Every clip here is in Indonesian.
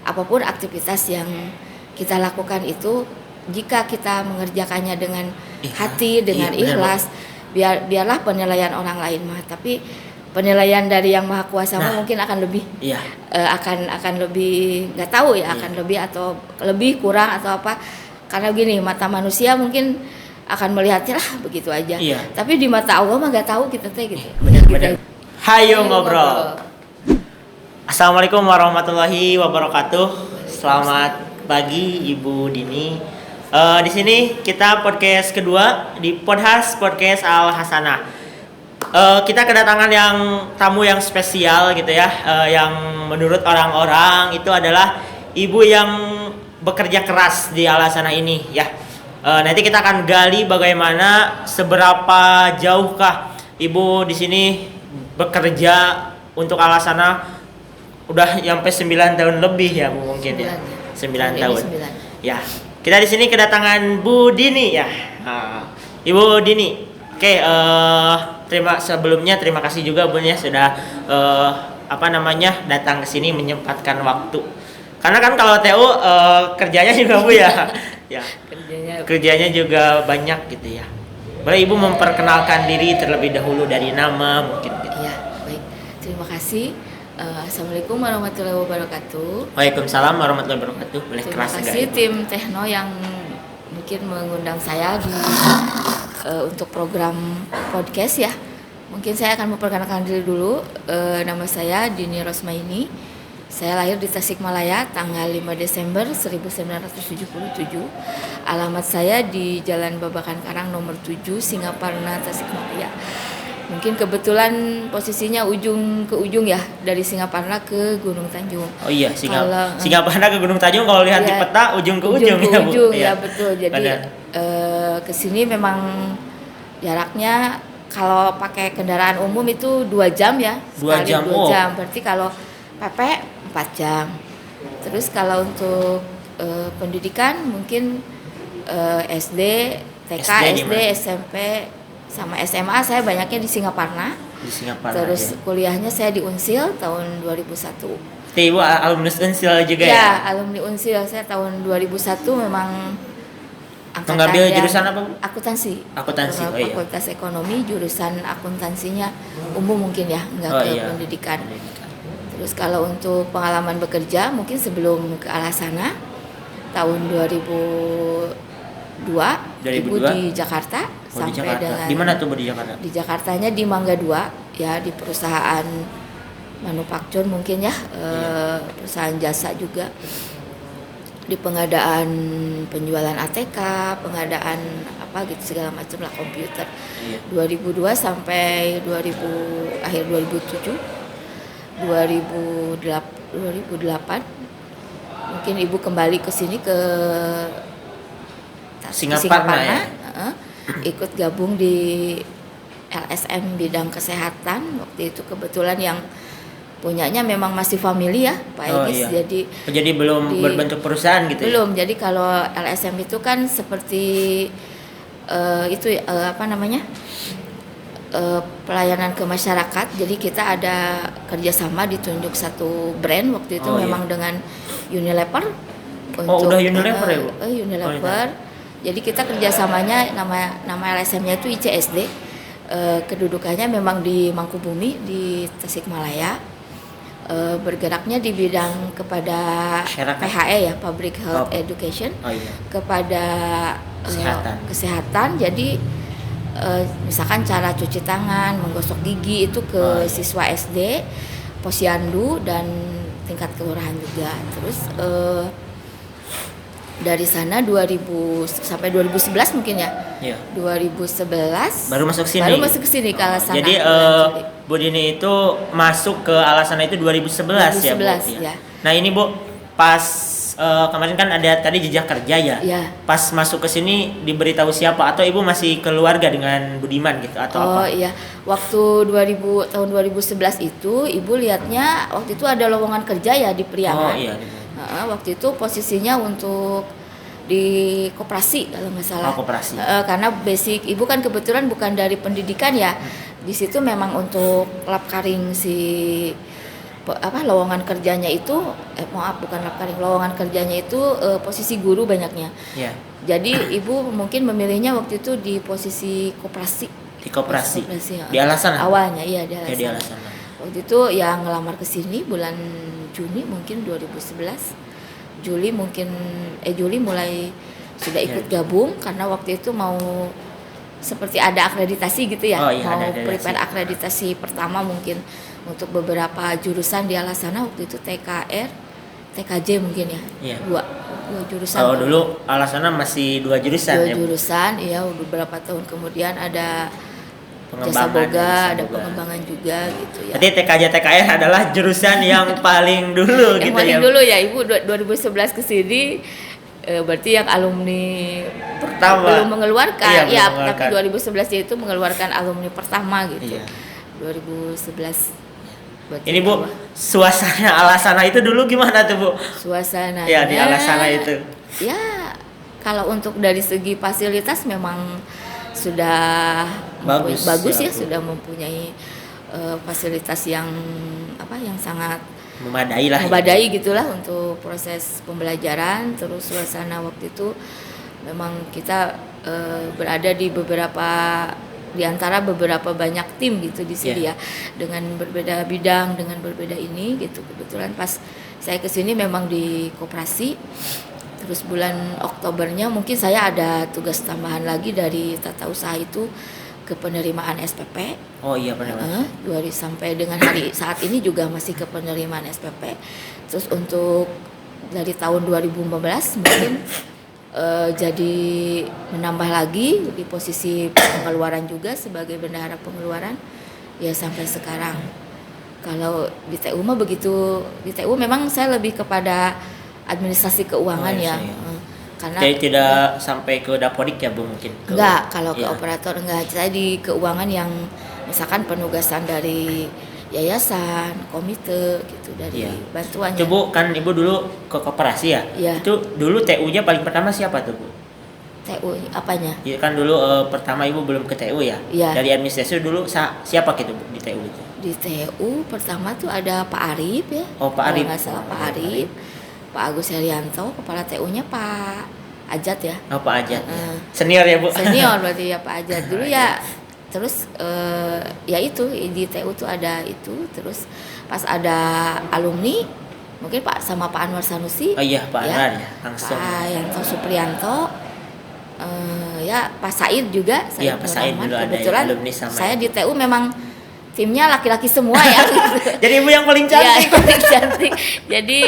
apapun aktivitas yang kita lakukan itu, jika kita mengerjakannya dengan hati, dengan ikhlas, biarlah penilaian orang lain mah, tapi penilaian dari yang maha kuasa mungkin akan lebih akan lebih nggak tahu ya, akan lebih atau lebih kurang atau apa, karena gini, mata manusia mungkin akan melihatnya lah begitu aja, tapi di mata Allah mah nggak tahu kita teh gitu. Benar. Hayo ngobrol. Assalamualaikum warahmatullahi wabarakatuh. Selamat pagi Ibu Dini. Di sini kita podcast kedua di podcast Al Hasanah. Kita kedatangan tamu yang spesial gitu ya, yang menurut orang-orang itu adalah ibu yang bekerja keras di Al Hasanah ini ya. Nanti kita akan gali bagaimana seberapa jauhkah ibu di sini bekerja untuk Al Hasanah. Udah sampai 9 tahun lebih ya Bu, mungkin ya. 9 tahun. Ya. Kita di sini kedatangan Bu Dini ya. Ibu Dini. Oke, terima kasih juga Bu ya sudah datang ke sini menyempatkan waktu. Karena kan kalau TU kerjanya juga Bu ya. Ya. Kerjanya juga banyak gitu ya. Boleh Ibu memperkenalkan diri terlebih dahulu dari nama mungkin gitu. Ya, baik. Terima kasih. Assalamualaikum warahmatullahi wabarakatuh. Waalaikumsalam warahmatullahi wabarakatuh. Boleh terima keras kasih tim Tekno yang mungkin mengundang saya untuk program podcast ya. Mungkin saya akan memperkenalkan diri dulu. Nama saya Dini Rosmaini. Saya lahir di Tasikmalaya tanggal 5 Desember 1977. Alamat saya di Jalan Babakan Karang nomor 7 Singaparna Tasikmalaya. Mungkin kebetulan posisinya ujung ke ujung ya, dari Singaparna ke Gunung Tanjung. Oh iya, Singaparna ke Gunung Tanjung kalau lihat di peta ujung ke ujung ya Bu. Ya Betul. Jadi ke sini memang jaraknya kalau pakai kendaraan umum itu 2 jam ya. 2 jam. Berarti kalau PP 4 jam. Terus kalau untuk pendidikan mungkin SD, TK, SD, SMP sama SMA saya banyaknya di Singaparna. Terus kuliahnya saya di Unsil tahun 2001. Ibu alumni Unsil juga ya? Ya, alumni Unsil. Saya tahun 2001 memang mengambil jurusan apa Bu? Akuntansi. Oh iya. Fakultas Ekonomi, jurusan akuntansinya umum mungkin ya, enggak pendidikan. Terus kalau untuk pengalaman bekerja mungkin sebelum ke Al Hasanah tahun 2002 Ibu di Jakarta sampai dengan. Di mana tuh Bu di Jakarta? Di Jakartanya di Mangga 2 ya, di perusahaan manufaktur mungkin ya, perusahaan jasa juga, di pengadaan penjualan ATK, pengadaan apa gitu segala macam lah, komputer. 2002 sampai akhir 2007, 2008 mungkin Ibu kembali ke sini ke Singaparna ya? Ikut gabung di LSM bidang kesehatan. Waktu itu kebetulan yang punyanya memang masih family ya Pak Egis. Jadi belum berbentuk perusahaan gitu. Belum. Jadi kalau LSM itu kan seperti pelayanan ke masyarakat. Jadi kita ada kerjasama, ditunjuk satu brand waktu itu memang dengan Unilever. Udah Unilever ya Bu? Unilever. Jadi kita kerjasamanya nama LSM-nya itu ICSD. Kedudukannya memang di Mangkubumi di Tasikmalaya. Bergeraknya di bidang kepada PHE ya, Public Health Education, kepada kesehatan. Jadi misalkan cara cuci tangan, menggosok gigi itu ke siswa SD, posyandu dan tingkat kelurahan juga. Terus dari sana 2000 sampai 2011 mungkin ya. 2011 baru masuk ke sini ke Al Hasanah. Jadi Bu Dini itu masuk ke Al Hasanah itu 2011 ya Bu. Ya. Nah ini Bu, pas kemarin kan ada tadi jejak kerja ya. Pas masuk ke sini diberitahu siapa, atau Ibu masih keluarga dengan Budiman gitu atau apa? Oh iya. Waktu tahun 2011 itu Ibu lihatnya waktu itu ada lowongan kerja ya di Priangan. Waktu itu posisinya untuk di koperasi kalau nggak salah. Koperasi. Karena basic Ibu kan kebetulan bukan dari pendidikan ya. Di situ memang untuk lap karing si lowongan kerjanya itu maaf bukan lapkaring, lowongan kerjanya itu posisi guru banyaknya. Ya. Jadi ibu mungkin memilihnya waktu itu di posisi koperasi. Di koperasi. Ya. Di Alasana. Awalnya iya di Alasana. Ya, di Alasana. Waktu itu yang ngelamar ke sini bulan Juni mungkin 2011. Juli mulai sudah ikut gabung karena waktu itu mau seperti ada akreditasi gitu ya. Oh, iya, mau ada prepare akreditasi pertama mungkin untuk beberapa jurusan di Alasana waktu itu TKR, TKJ mungkin ya. Iya. Dua jurusan. Kalau dulu Alasana masih 2 jurusan dua ya. jurusan, iya beberapa tahun kemudian ada Pengembangan, jasa boga, ada boga. pengembangan juga gitu ya. Berarti TKJ TKR adalah jurusan yang paling dulu yang gitu paling ya. dulu ya Ibu 2011 ke sini berarti yang alumni Pertama. belum mengeluarkan. Iya, Ya, belum tapi 2011 itu mengeluarkan alumni pertama gitu. Iya. 2011. Berarti Ini Bu, suasana Alasana itu dulu gimana tuh Bu? suasananya. Ya, di Alasana itu. Ya, kalau untuk dari segi fasilitas memang sudah bagus ya, sudah mempunyai fasilitas yang sangat memadai gitulah untuk proses pembelajaran. Terus suasana waktu itu memang kita berada di antara beberapa banyak tim gitu di sini ya, dengan berbeda bidang, dengan berbeda ini gitu. Kebetulan pas saya kesini memang di koperasi. Terus bulan Oktobernya mungkin saya ada tugas tambahan lagi dari tata usaha itu ke penerimaan SPP. Oh iya penerimaan. Sampai dengan hari saat ini juga masih ke penerimaan SPP. Terus untuk dari tahun 2015 mungkin jadi menambah lagi di posisi pengeluaran juga sebagai bendahara pengeluaran ya sampai sekarang. Kalau di TU mah begitu, di TU memang saya lebih kepada administrasi keuangan ya. Karena jadi tidak sampai ke dapodik ya Bu mungkin? Enggak, kalau ke operator enggak. Saya di keuangan yang misalkan penugasan dari yayasan, komite gitu dari bantuannya. Itu Bu, kan Ibu dulu ke koperasi ya? Iya. Itu dulu TU-nya paling pertama siapa tuh Bu? TU apanya? Ya kan dulu pertama Ibu belum ke TU ya? Iya. Dari administrasi dulu siapa gitu Bu di TU itu? Di TU pertama tuh ada Pak Arif ya. Oh, Pak Arif. Kalau nggak salah Pak Arif. Pak Agus Herianto, kepala TU-nya Pak Ajat ya. Oh Pak Ajat. Senior ya Bu? Senior berarti ya Pak Ajat. Dulu ya terus ya itu di TU tuh ada itu. Terus pas ada alumni mungkin sama Pak Anwar Sanusi. Oh iya Pak Anwar ya langsung. Pak Yanto Supriyanto. Ya Pak Said juga. Iya Pak Said dulu ada alumni sama. Saya di TU memang timnya laki-laki semua ya. Jadi Ibu yang paling cantik. Iya, yang paling cantik. Jadi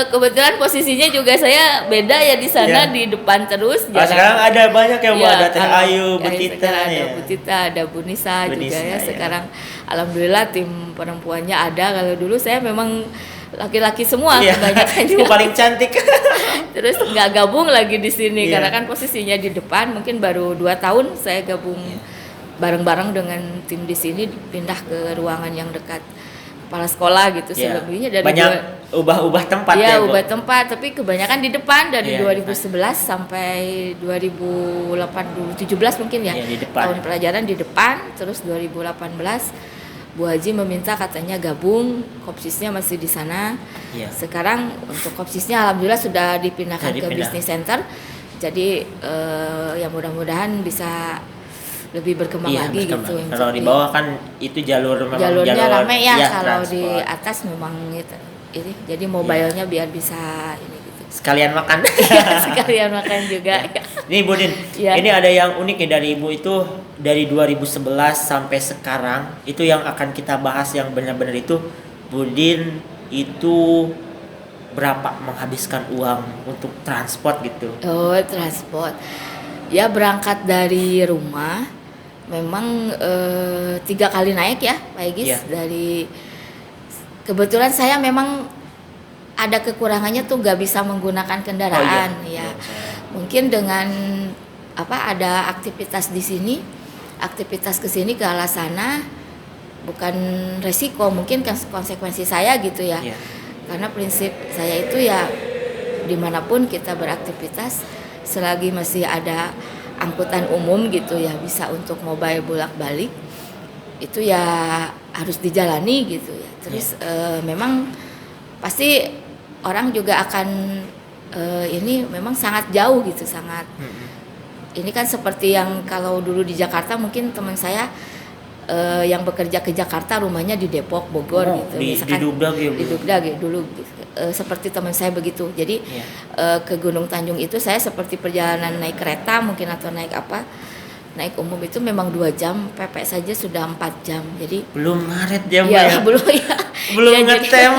kebetulan posisinya juga saya beda ya di sana di depan terus. Sekarang ada banyak ya Bu, ada Teh Ayu, Bu Tita ada ya. Bu Tita, ada Bu Nisa juga ya. Ya. Sekarang alhamdulillah tim perempuannya ada. Kalau dulu saya memang laki-laki semua kebanyakan. Ibu paling cantik. Terus nggak gabung lagi di sini karena kan posisinya di depan. Mungkin baru 2 tahun saya gabung bareng-bareng dengan tim di sini, pindah ke ruangan yang dekat kepala sekolah gitu. Selebihnya dari banyak ubah-ubah tempat ya Bu? Ubah tempat, tapi kebanyakan di depan dari 2011 sampai 2017 mungkin ya. Di depan. Tahun pelajaran di depan. Terus 2018 Bu Haji meminta katanya gabung, kopsisnya masih di sana. Sekarang untuk kopsisnya alhamdulillah sudah dipindahkan ke business center. Jadi ya mudah-mudahan bisa lebih berkembang lagi gitu. Kalau di bawah kan itu jalurnya ramai ya, kalau transport. di atas memang gitu. Ini jadi mobilenya biar bisa ini gitu. Sekalian makan. Sekalian makan juga. Nih Bu Din, ini ada yang unik nih dari Ibu itu dari 2011 sampai sekarang itu yang akan kita bahas yang benar-benar itu Bu Din itu berapa menghabiskan uang untuk transport gitu? Oh transport, ya berangkat dari rumah. Memang 3 kali naik ya Pak Egis. Dari kebetulan saya memang ada kekurangannya tuh nggak bisa menggunakan kendaraan mungkin dengan ada aktivitas di sini, aktivitas ke sini ke Alasana bukan resiko, mungkin kan konsekuensi saya gitu ya. Karena prinsip saya itu ya dimanapun kita beraktivitas selagi masih ada angkutan umum gitu ya, bisa untuk mobile bolak-balik itu ya harus dijalani gitu ya. Terus memang pasti orang juga akan ini memang sangat jauh gitu, sangat. Ini kan seperti yang kalau dulu di Jakarta mungkin teman saya yang bekerja ke Jakarta rumahnya di Depok, Bogor gitu. Misalkan di Dugdag ya, di Dugdag ya dulu. Seperti teman saya begitu. Jadi ke Gunung Tanjung itu saya seperti perjalanan naik kereta mungkin atau naik apa, naik umum itu memang 2 jam, pepek saja sudah 4 jam. Jadi belum ngaret ya, ya, belum ya. Belum ya, ngetem.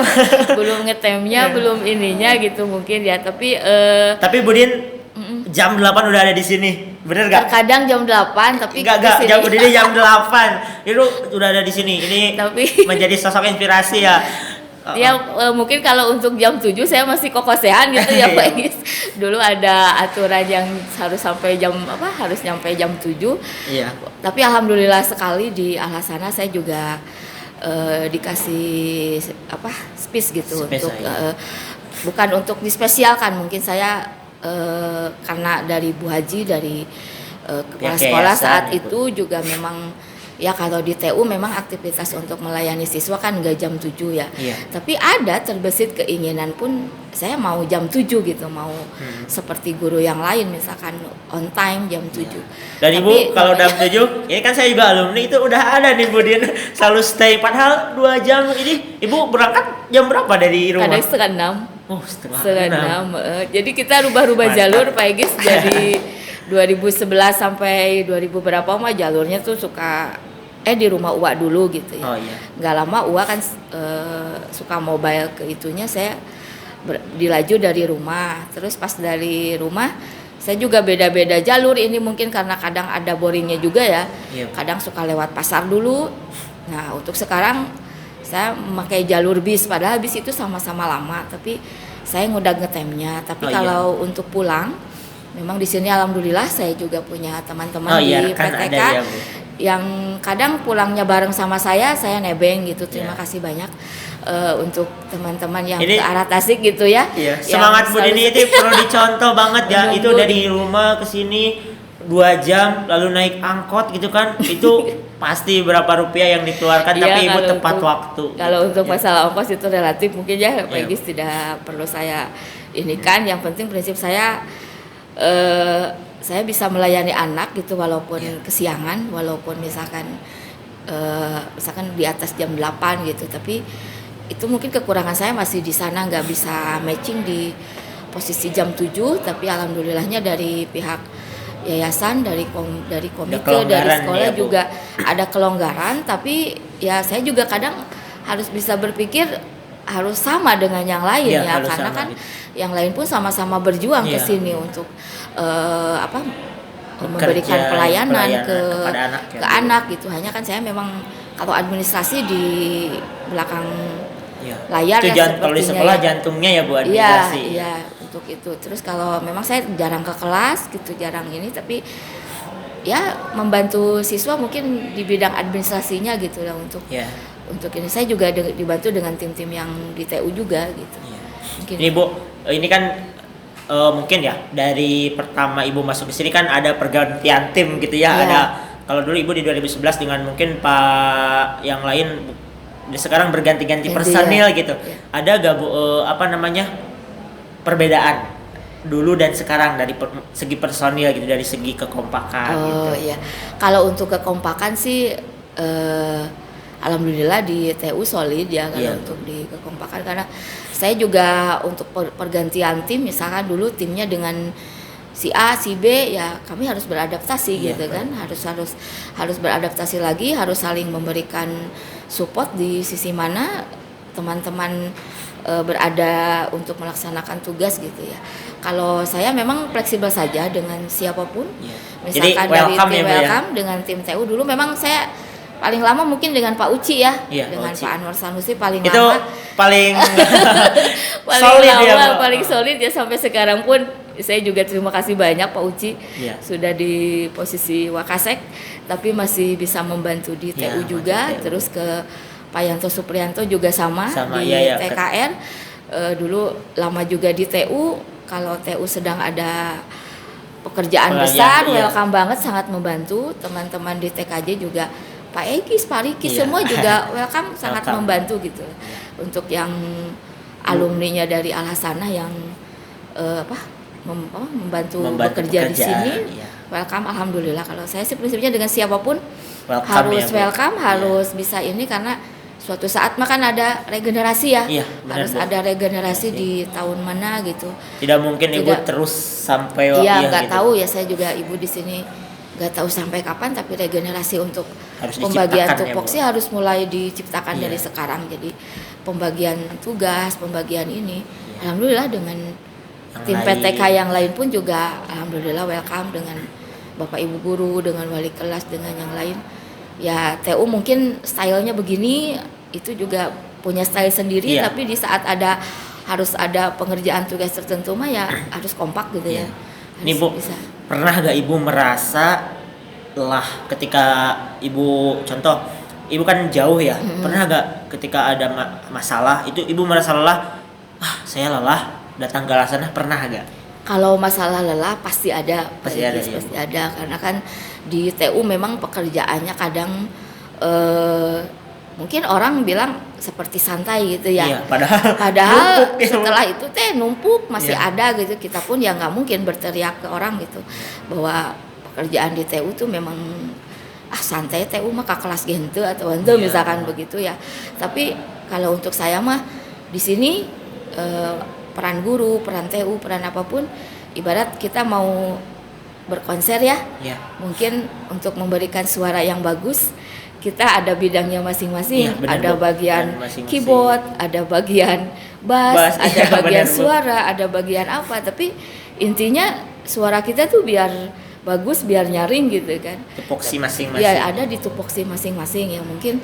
Belum ngetemnya, belum ininya gitu mungkin ya. Tapi Budin jam 8 udah ada di sini. Bener gak? Terkadang jam 8 tapi Enggak, jam Budin jam 8. Itu udah ada di sini. Ini tapi menjadi sosok inspirasi ya. Ya mungkin kalau untuk jam 7 saya masih kokosehan gitu ya Pak Igis. Dulu ada aturan yang harus sampai jam harus nyampe jam 7. Iya. Tapi alhamdulillah sekali di Alhasana saya juga dikasih space gitu Space, untuk ya. bukan untuk dispesialkan, mungkin saya karena dari Bu Haji dari kepala sekolah saat itu juga memang ya kalau di TU memang aktivitas untuk melayani siswa kan nggak jam 7 ya. Iya. Tapi ada terbesit keinginan pun saya mau jam 7 gitu, mau seperti guru yang lain misalkan on time jam 7. Dan Ibu kalau jam 7, ini kan saya juga alumni itu udah ada nih Budin selalu stay, padahal 2 jam ini Ibu berangkat jam berapa dari rumah? Kadang setengah 6. Oh, setengah 6. Jadi kita rubah-rubah jalur Pak Igis dari 2011 sampai 2000 berapa mah jalurnya tuh suka di rumah Uwa dulu gitu ya. Oh iya. Nggak lama Uwa kan suka mobile ke itunya, saya dilaju dari rumah. Terus pas dari rumah saya juga beda-beda jalur, ini mungkin karena kadang ada boringnya juga ya. Iya. Kadang suka lewat pasar dulu. Nah untuk sekarang saya memakai jalur bis, padahal bis itu sama-sama lama, tapi saya ngudah ngetemnya. Tapi kalau untuk pulang, memang di sini alhamdulillah saya juga punya teman-teman di PTK yang kadang pulangnya bareng sama saya nebeng gitu. Terima kasih banyak untuk teman-teman yang ke arah Tasik gitu ya. Iya. Semangat Bu Dini itu perlu dicontoh banget ya. Itu dari rumah ke sini 2 jam lalu naik angkot gitu kan. Itu pasti berapa rupiah yang dikeluarkan, tapi Ibu tepat waktu. Kalau untuk masalah ongkos itu relatif mungkin ya Pak Igis tidak perlu saya ini kan. Yang penting prinsip saya bisa melayani anak gitu walaupun kesiangan, walaupun misalkan di atas jam 8 gitu, tapi itu mungkin kekurangan saya masih di sana, nggak bisa matching di posisi jam 7, tapi alhamdulillahnya dari pihak yayasan, dari komite, dari sekolah juga ada kelonggaran, tapi ya saya juga kadang harus bisa berpikir harus sama dengan yang lain ya karena kan gitu. Yang lain pun sama-sama berjuang ke sini untuk memberikan pelayanan ke anak gitu. Hanya kan saya memang kalau administrasi di belakang layar itu kalau di sekolah jantungnya ya Bu administrasi. Iya, untuk itu. Terus kalau memang saya jarang ke kelas gitu, jarang ini, tapi ya membantu siswa mungkin di bidang administrasinya gitu lah untuk ini. Saya juga dibantu dengan tim-tim yang di TU juga gitu. Mungkin. Ini Bu, ini kan mungkin ya dari pertama Ibu masuk ke sini kan ada pergantian tim gitu ya. Ada kalau dulu Ibu di 2011 dengan mungkin Pak yang lain sekarang berganti-ganti personil gitu. Ada gak Bu perbedaan dulu dan sekarang dari segi personil gitu, dari segi kekompakan gitu. Iya. Kalau untuk kekompakan sih alhamdulillah di TU solid ya kalau untuk di kekompakan, karena saya juga untuk pergantian tim misalkan dulu timnya dengan si A, si B, ya kami harus beradaptasi gitu kan, harus beradaptasi lagi, harus saling memberikan support di sisi mana teman-teman berada untuk melaksanakan tugas gitu ya. Kalau saya memang fleksibel saja dengan siapapun, misalkan dari tim welcome dengan tim TU dulu memang saya paling lama mungkin dengan Pak Uci ya, dengan Uci. Pak Anwar Sanusi paling itu lama. paling solid lama, paling solid ya sampai sekarang pun. Saya juga terima kasih banyak Pak Uci sudah di posisi Wakasek, tapi masih bisa membantu di TU juga. Terus ke Pak Yanto Supriyanto juga sama di TKR. Dulu lama juga di TU. Kalau TU sedang ada pekerjaan besar, welcome banget, sangat membantu. Teman-teman di TKJ juga Pak Egis, Pak Riki Iya. semua juga welcome, sangat Welcome. membantu gitu. Untuk yang alumninya dari Al Hasanah yang membantu bekerja di pekerjaan, sini, iya. welcome, alhamdulillah. Kalau saya sih prinsipnya dengan siapapun Welcome harus ya, Bu. welcome, Iya. harus bisa ini, karena suatu saat mah kan ada regenerasi ya. Iya, benar, Harus Bu. ada regenerasi Pasti. di tahun mana gitu. Tidak mungkin Ibu Tidak. terus sampai Iya, nggak gitu. tahu ya, saya juga ibu di sini nggak tahu sampai kapan, tapi regenerasi untuk Harus pembagian diciptakan ya, tupoksi Bu. harus mulai diciptakan Iya. dari sekarang. Jadi pembagian tugas, pembagian ini, alhamdulillah dengan Yang tim lain. PTK yang lain pun juga alhamdulillah welcome, dengan Bapak Ibu guru, dengan wali kelas, dengan yang lain. Ya TU mungkin stylenya begini, itu juga punya style sendiri, Iya. tapi di saat harus ada pengerjaan tugas tertentu mah ya harus kompak gitu ya. Iya. Ini Harus Bu, bisa. pernah gak Ibu merasa lelah ketika Ibu, contoh Ibu kan jauh ya, pernah gak ketika ada masalah itu Ibu merasa lelah, saya lelah datang ke sana, pernah gak? Kalau masalah lelah pasti ada, Pasti Pak ada, Idris, ya, pasti ada, karena kan di TU memang pekerjaannya kadang mungkin orang bilang seperti santai gitu ya. Iya, padahal Padahal numpuk ya, Bu. setelah itu numpuk masih Iya. ada gitu. Kita pun ya nggak mungkin berteriak ke orang gitu bahwa pekerjaan di TU tuh memang santai, TU mah ke kelas gitu atau ente Iya. misalkan begitu ya. Tapi kalau untuk saya mah di sini peran guru, peran TU, peran apapun, ibarat kita mau berkonser ya, Iya. mungkin untuk memberikan suara yang bagus kita ada bidangnya masing-masing. Iya, benar, Ada Bu. bagian Dan masing-masing. keyboard, ada bagian bass, Bass, ada iya, bagian benar, Bu. suara, ada bagian apa, tapi intinya suara kita tuh biar bagus, biar nyaring gitu kan. Tupoksi masing-masing. Ya ada di tupoksi masing-masing ya, mungkin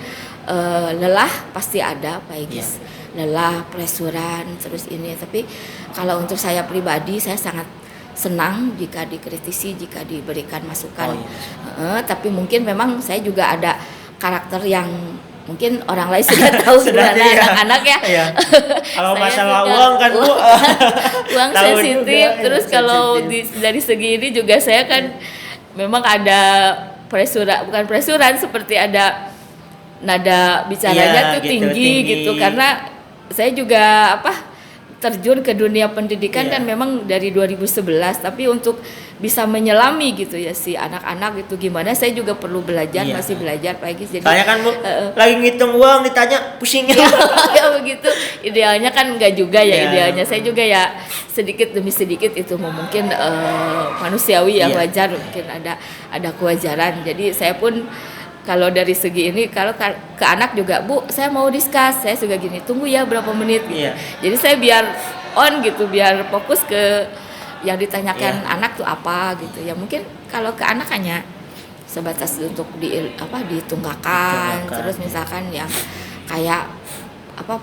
lelah pasti ada Pak Egis. Iya. Lelah, presuran, terus ini. Tapi kalau untuk saya pribadi, saya sangat senang jika dikritisi, jika diberikan masukan. Oh, iya. Tapi mungkin memang saya juga ada karakter yang mungkin orang lain sudah tahu Sudah, gimana iya. anak-anak ya. Iya. Kalau Saya masalah suka- uang kan, Bu, uang tahu sensitif. juga, Terus iya, kalau sensitif. dari segi ini juga saya kan memang ada bukan presuran, seperti ada nada bicaranya Iya, tuh gitu, tinggi tinggi. gitu, karena saya juga terjun ke dunia pendidikan Iya. kan memang dari 2011, tapi untuk bisa menyelami gitu ya si anak-anak itu gimana, saya juga perlu belajar, Iya. masih belajar Pak Egis. Jadi Tanya kan, Bu, lagi ngitung uang ditanya pusingnya. ya begitu, idealnya kan enggak juga ya. Iya. Idealnya saya juga ya sedikit demi sedikit itu mungkin manusiawi ya, Iya. wajar, mungkin ada kewajaran. Jadi saya pun kalau dari segi ini, kalau ke anak juga, Bu saya mau discuss, saya juga gini, tunggu ya berapa menit gitu. Iya. Jadi saya biar on gitu, biar fokus ke yang ditanyakan Iya. anak tuh apa gitu ya. Mungkin kalau ke anak hanya sebatas untuk ditunggakan, terus misalkan yang kayak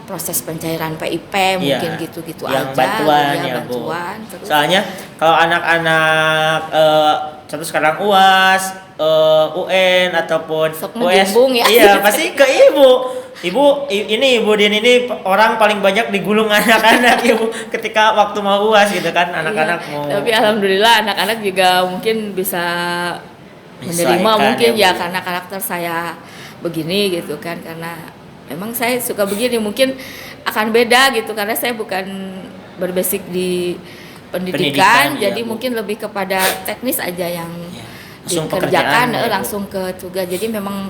proses pencairan PIP mungkin Iya. gitu-gitu Yang aja, bantuan ya, ya, Bu. bantuan. Terus Soalnya kalau anak-anak contoh sekarang UAS, UN ataupun Sok US, ngejumbung ya. iya pasti ke ibu. Ibu Din ini orang paling banyak digulung anak-anak Ibu ketika waktu mau UAS gitu kan, anak-anak iya. mau. Tapi alhamdulillah anak-anak juga mungkin bisa menerima Menyesuaikan mungkin ya, ya, Bu. karena karakter saya begini gitu kan, karena memang saya suka begini, mungkin akan beda gitu karena saya bukan berbasic di pendidikan, Pendidikan, jadi iya, Bu. mungkin lebih kepada teknis aja yang Iya. Langsung dikerjakan, pekerjaan ya, Bu. langsung ke tugas. Jadi memang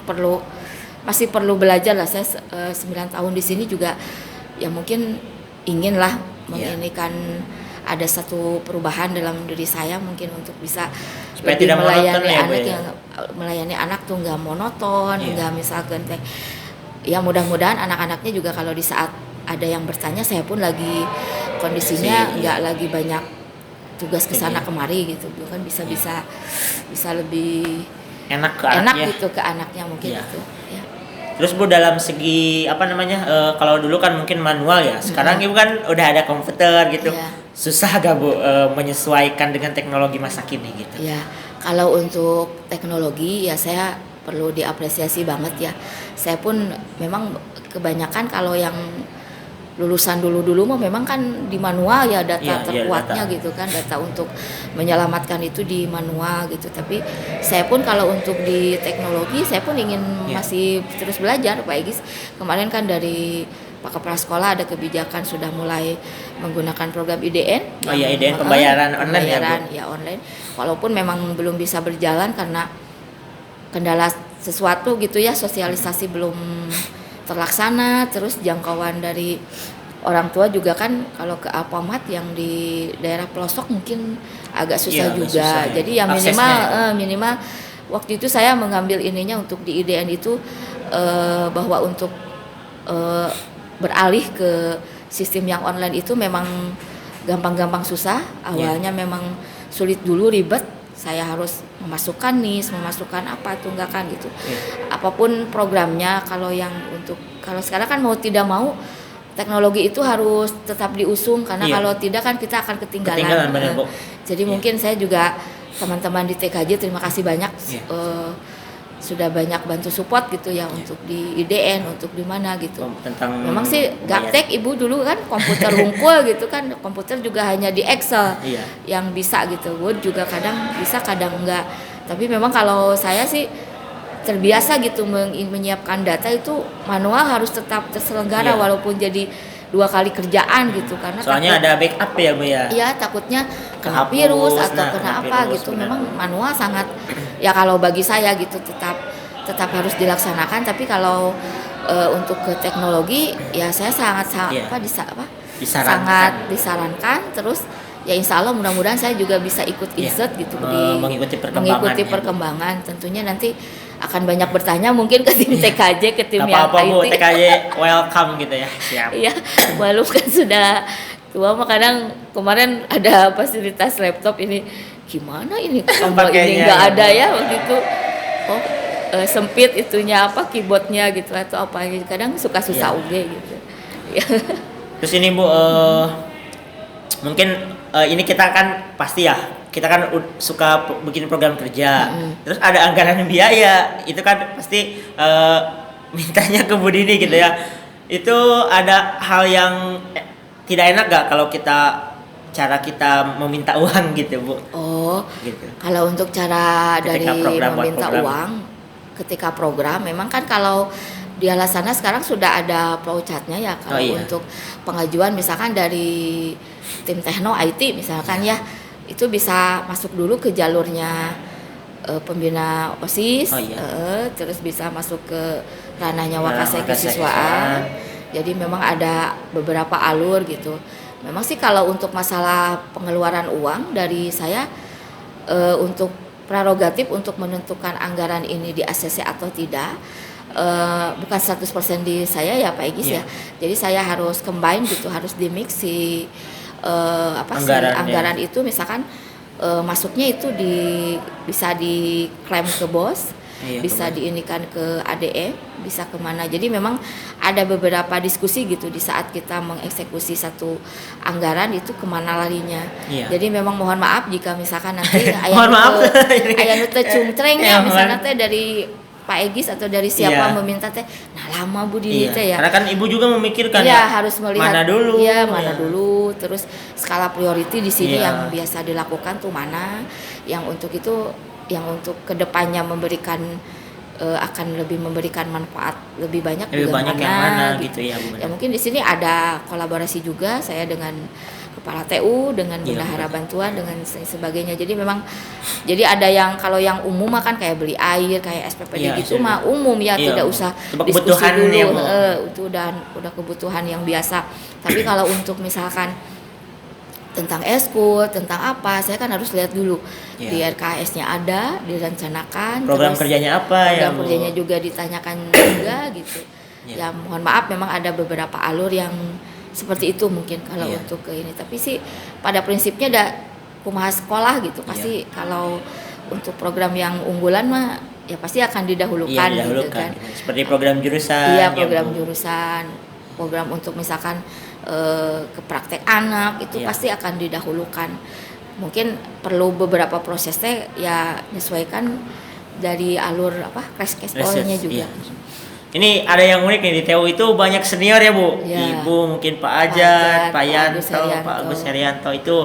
masih perlu belajar lah. Saya 9 tahun di sini juga ya mungkin inginlah Iya. menginikan ada satu perubahan dalam diri saya, mungkin untuk bisa Supaya lebih tidak monoton melayani ya, Bu, anak, ya? yang melayani anak tuh nggak monoton, Iya. nggak misalkan ya mudah-mudahan anak-anaknya juga kalau di saat ada yang bertanya, saya pun lagi kondisinya Iya. nggak lagi banyak tugas kesana Iya. kemari gitu, kan bisa lebih Enak ke enak anaknya. gitu ke anaknya mungkin Iya. itu ya. Terus Bu, dalam segi kalau dulu kan mungkin manual ya, sekarang Ibu kan udah ada komputer gitu. Iya. Susah gak Bu menyesuaikan dengan teknologi masa kini gitu? Ya, kalau untuk teknologi ya saya perlu diapresiasi banget ya. Saya pun memang kebanyakan kalau yang lulusan dulu mah memang kan di manual ya data Iya, terkuatnya data. gitu kan, data untuk menyelamatkan itu di manual gitu. Tapi saya pun kalau untuk di teknologi saya pun ingin Iya. masih terus belajar Pak Egis. Kemarin kan dari Pak Kepala Sekolah ada kebijakan sudah mulai menggunakan program IDN. Oh iya, IDN pembayaran online ya, Bu? Pembayaran ya online. Walaupun memang belum bisa berjalan karena kendala sesuatu gitu ya, sosialisasi belum terlaksana, terus jangkauan dari orang tua juga kan kalau ke Alfamart yang di daerah pelosok mungkin agak susah Iya, agak juga. susah ya. Jadi ya Aksesnya. minimal waktu itu saya mengambil ininya untuk di IDN itu bahwa untuk eh, beralih ke sistem yang online itu memang gampang-gampang susah. Awalnya memang sulit dulu, ribet. Saya harus memasukkan NIS, memasukkan apa tunggakan gitu. Apapun programnya, kalau sekarang kan mau tidak mau teknologi itu harus tetap diusung karena Iya. kalau tidak kan kita akan ketinggalan. Ketinggalan, benar, Bu. Jadi Iya. mungkin saya juga teman-teman di TKJ terima kasih banyak Iya. sudah banyak bantu support gitu ya untuk di IDN, untuk di mana gitu. Tentang Memang sih bayar. gaptek ibu dulu kan komputer hungkul gitu kan, komputer juga hanya di Excel Iya. yang bisa gitu, Word juga kadang bisa kadang enggak. Tapi memang kalau saya sih terbiasa gitu menyiapkan data itu manual harus tetap terselenggara Iya. walaupun jadi 2 kali kerjaan gitu karena Soalnya ada backup ya, Bu ya. iya takutnya kena Kehapus, virus atau nah, kena kena apa virus, gitu. benar. Memang manual sangat ya kalau bagi saya gitu tetap harus dilaksanakan, tapi kalau untuk ke teknologi ya saya sangat Iya. Disarankan. sangat disarankan. Terus ya insya Allah mudah-mudahan saya juga bisa ikut Iya. insert gitu Mengikuti perkembangan ya, Bu. perkembangan. Tentunya nanti akan banyak bertanya mungkin ke tim TKJ, ke tim Gak yang apa-apa, Bu, IT. TKJ welcome gitu ya. Siap. Iya, walaupun kan sudah tua mah kadang kemarin ada fasilitas laptop ini gimana ini tombol ini Pakainya nggak ya, ada Bu. ya waktu itu. Oh, sempit itunya apa keyboardnya gitu atau apa kadang suka susah Iya. uge gitu. Ya. Terus ini, Bu, mungkin ini kita kan pasti ya, kita kan suka bikin program kerja. Terus ada anggaran biaya, itu kan pasti mintanya ke Bu Dini gitu ya. Itu ada hal yang tidak enak gak kalau cara kita meminta uang gitu, Bu? Oh, Gitu. kalau untuk cara Ketika dari program buat meminta program. uang ketika program memang kan kalau di Alasana sekarang sudah ada flowchartnya ya kalau Oh, iya. untuk pengajuan misalkan dari tim tekno IT misalkan ya itu bisa masuk dulu ke jalurnya pembina OSIS, Oh, iya. terus bisa masuk ke ranahnya Ranah Wakasek Wakasek kesiswaan. kesiswaan. Jadi memang ada beberapa alur gitu. Memang sih kalau untuk masalah pengeluaran uang dari saya untuk prerogatif untuk menentukan anggaran ini di ACC atau tidak bukan 100% di saya ya Pak Egis Iya. ya. Jadi saya harus combine gitu, harus di-mix si Anggaran, anggaran itu misalkan masuknya itu bisa diklaim ke bos, Iya, bisa ke bos. diinikan ke ADE, bisa kemana. Jadi memang ada beberapa diskusi gitu di saat kita mengeksekusi satu anggaran itu kemana larinya. Iya. Jadi memang mohon maaf jika misalkan nanti Mohon maaf. aya nu teu cungtreng ya Ya, misalnya mohon. teh dari Pak Egis atau dari siapa Iya. meminta teh nah lama Bu Dini Iya. teh ya. Karena kan Ibu juga memikirkan Iya ya. harus melihat mana dulu. Iya mana ya. dulu. Terus skala priority di sini Iya. yang biasa dilakukan tuh mana, yang untuk itu, yang untuk kedepannya memberikan akan lebih memberikan manfaat lebih banyak Lebih juga banyak yang mana gitu ya, Bu. Ya mungkin di sini ada kolaborasi juga saya dengan kepala TU, dengan Iya, bendahara benar. bantuan, dengan sebagainya. Jadi memang jadi ada yang kalau yang umum mah kan kayak beli air, kayak SPPD Iya, gitu iya. mah umum ya, Iya, tidak Bu. usah Coba diskusi kebutuhan dulu. ya, Bu. Itu udah kebutuhan yang biasa. Tapi kalau untuk misalkan tentang eskul, tentang apa, saya kan harus lihat dulu Iya. di RKS-nya ada, direncanakan. Program terus kerjanya apa ya, program Bu? kerjanya juga ditanyakan juga gitu. Iya. Ya mohon maaf memang ada beberapa alur yang seperti itu mungkin kalau Iya. untuk ke ini. Tapi sih pada prinsipnya ada kumaha sekolah gitu. Pasti Iya. kalau untuk program yang unggulan mah ya pasti akan didahulukan, Iya, gitu didahulukan. kan. Seperti program jurusan. Iya ya, program Bu. jurusan, program untuk misalkan ke praktek anak itu Iya. pasti akan didahulukan. Mungkin perlu beberapa proses teh ya menyesuaikan dari alur apa crash case Research, nya juga. iya. Ini ada yang unik nih di TU itu banyak senior ya Bu. Ya. Ibu mungkin Pak Ajat, Pak Agus Yanto, Herianto. Pak Agus Herianto itu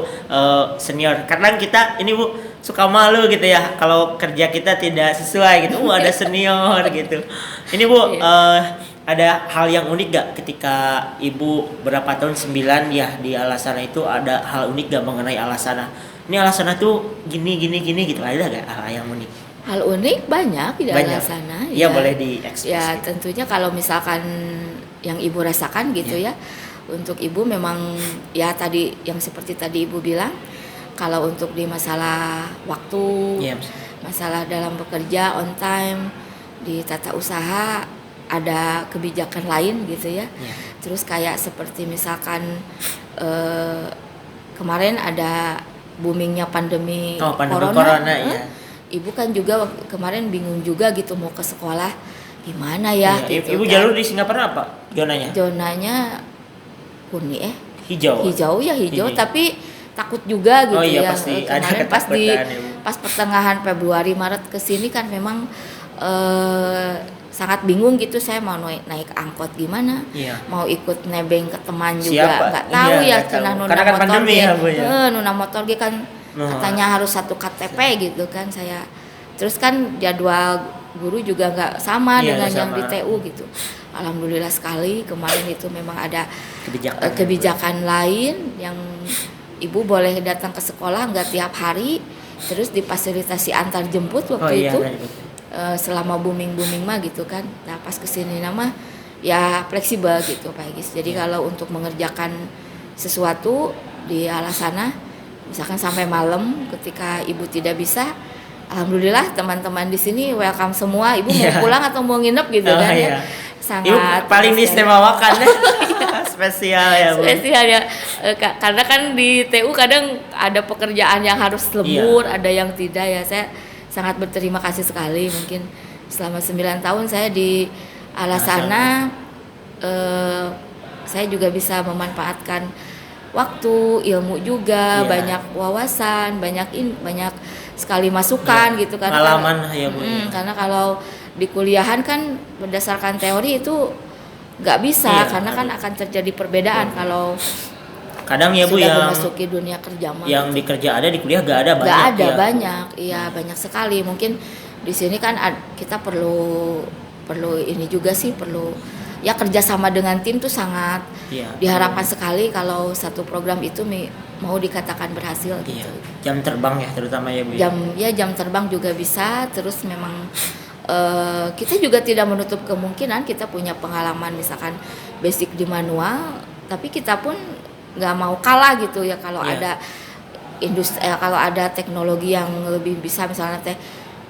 senior. Kadang kita ini Bu suka malu gitu ya kalau kerja kita tidak sesuai gitu. Ada senior gitu. Ini Bu ada hal yang unik gak ketika Ibu berapa tahun 9 ya di Alasana itu ada hal unik gak mengenai Alasana? Ini Alasana tuh gini gitu, ada gak hal yang unik? Hal unik banyak di dalam sana. Ya, boleh diekspos. Ya tentunya kalau misalkan yang ibu rasakan gitu ya. Untuk ibu memang ya tadi yang seperti tadi ibu bilang, kalau untuk di masalah waktu, masalah dalam bekerja on time, di tata usaha ada kebijakan lain gitu ya. Terus kayak seperti misalkan kemarin ada boomingnya pandemi corona ya. Ibu kan juga kemarin bingung juga gitu mau ke sekolah gimana ya gitu. Ibu kan. jalur di Singapura apa zonanya? Zonanya kuning hijau hijau tapi takut juga gitu ya. Pasti kemarin ada pas pertengahan Februari Maret kesini kan memang sangat bingung gitu, saya mau naik angkot gimana, mau ikut nebeng ke teman juga nggak tahu karena nuna motor nuna motor kan katanya harus satu KTP gitu kan saya. Terus kan jadwal guru juga nggak sama dengan yang di TU gitu. Alhamdulillah sekali kemarin itu memang ada kebijakan lain yang ibu boleh datang ke sekolah nggak tiap hari, terus difasilitasi antar jemput waktu itu. Selama booming mah gitu kan. Nah pas kesini nama ya fleksibel gitu Pak Egis. Jadi kalau untuk mengerjakan sesuatu di Alasana misalkan sampai malam ketika ibu tidak bisa, alhamdulillah teman-teman di sini welcome semua. Ibu mau pulang atau mau nginep gitu kan ya. Sangat ibu paling diistimewakan ya. Spesial ya Bu. Spesial ya. Karena kan di TU kadang ada pekerjaan yang harus lembur, ada yang tidak ya. Saya sangat berterima kasih sekali. Mungkin selama 9 tahun saya di Alasana saya juga bisa memanfaatkan waktu, ilmu juga, banyak wawasan, banyak sekali masukan gitu kan. Pengalaman ya Bu. Karena kalau di kuliahan kan berdasarkan teori itu nggak bisa karena kan akan terjadi perbedaan kalau kadang ya Bu sudah yang memasuki dunia kerja yang di kerja ada di kuliah gak ada banyak. Gak ada banyak, iya banyak sekali. Mungkin di sini kan kita perlu ini juga sih, perlu ya kerjasama dengan tim tuh sangat diharapkan sekali kalau satu program itu mau dikatakan berhasil gitu. Jam terbang ya terutama ya Bu. Jam terbang juga bisa. Terus memang kita juga tidak menutup kemungkinan kita punya pengalaman misalkan basic di manual, tapi kita pun nggak mau kalah gitu ya kalau ada industri kalau ada teknologi yang lebih bisa. Misalnya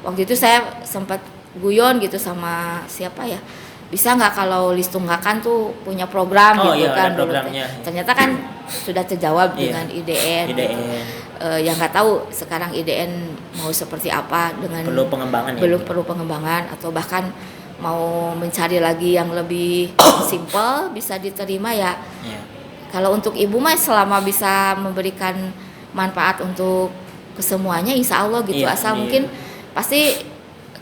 waktu itu saya sempat guyon gitu sama siapa ya, bisa nggak kalau Listunggakan tuh punya program gitu kan dulu. Ternyata kan sudah terjawab dengan IDN. Yang nggak tahu sekarang IDN mau seperti apa dengan perlu pengembangan atau bahkan mau mencari lagi yang lebih simple bisa diterima ya. Kalau untuk ibu mah selama bisa memberikan manfaat untuk kesemuanya insya Allah gitu. Asal mungkin pasti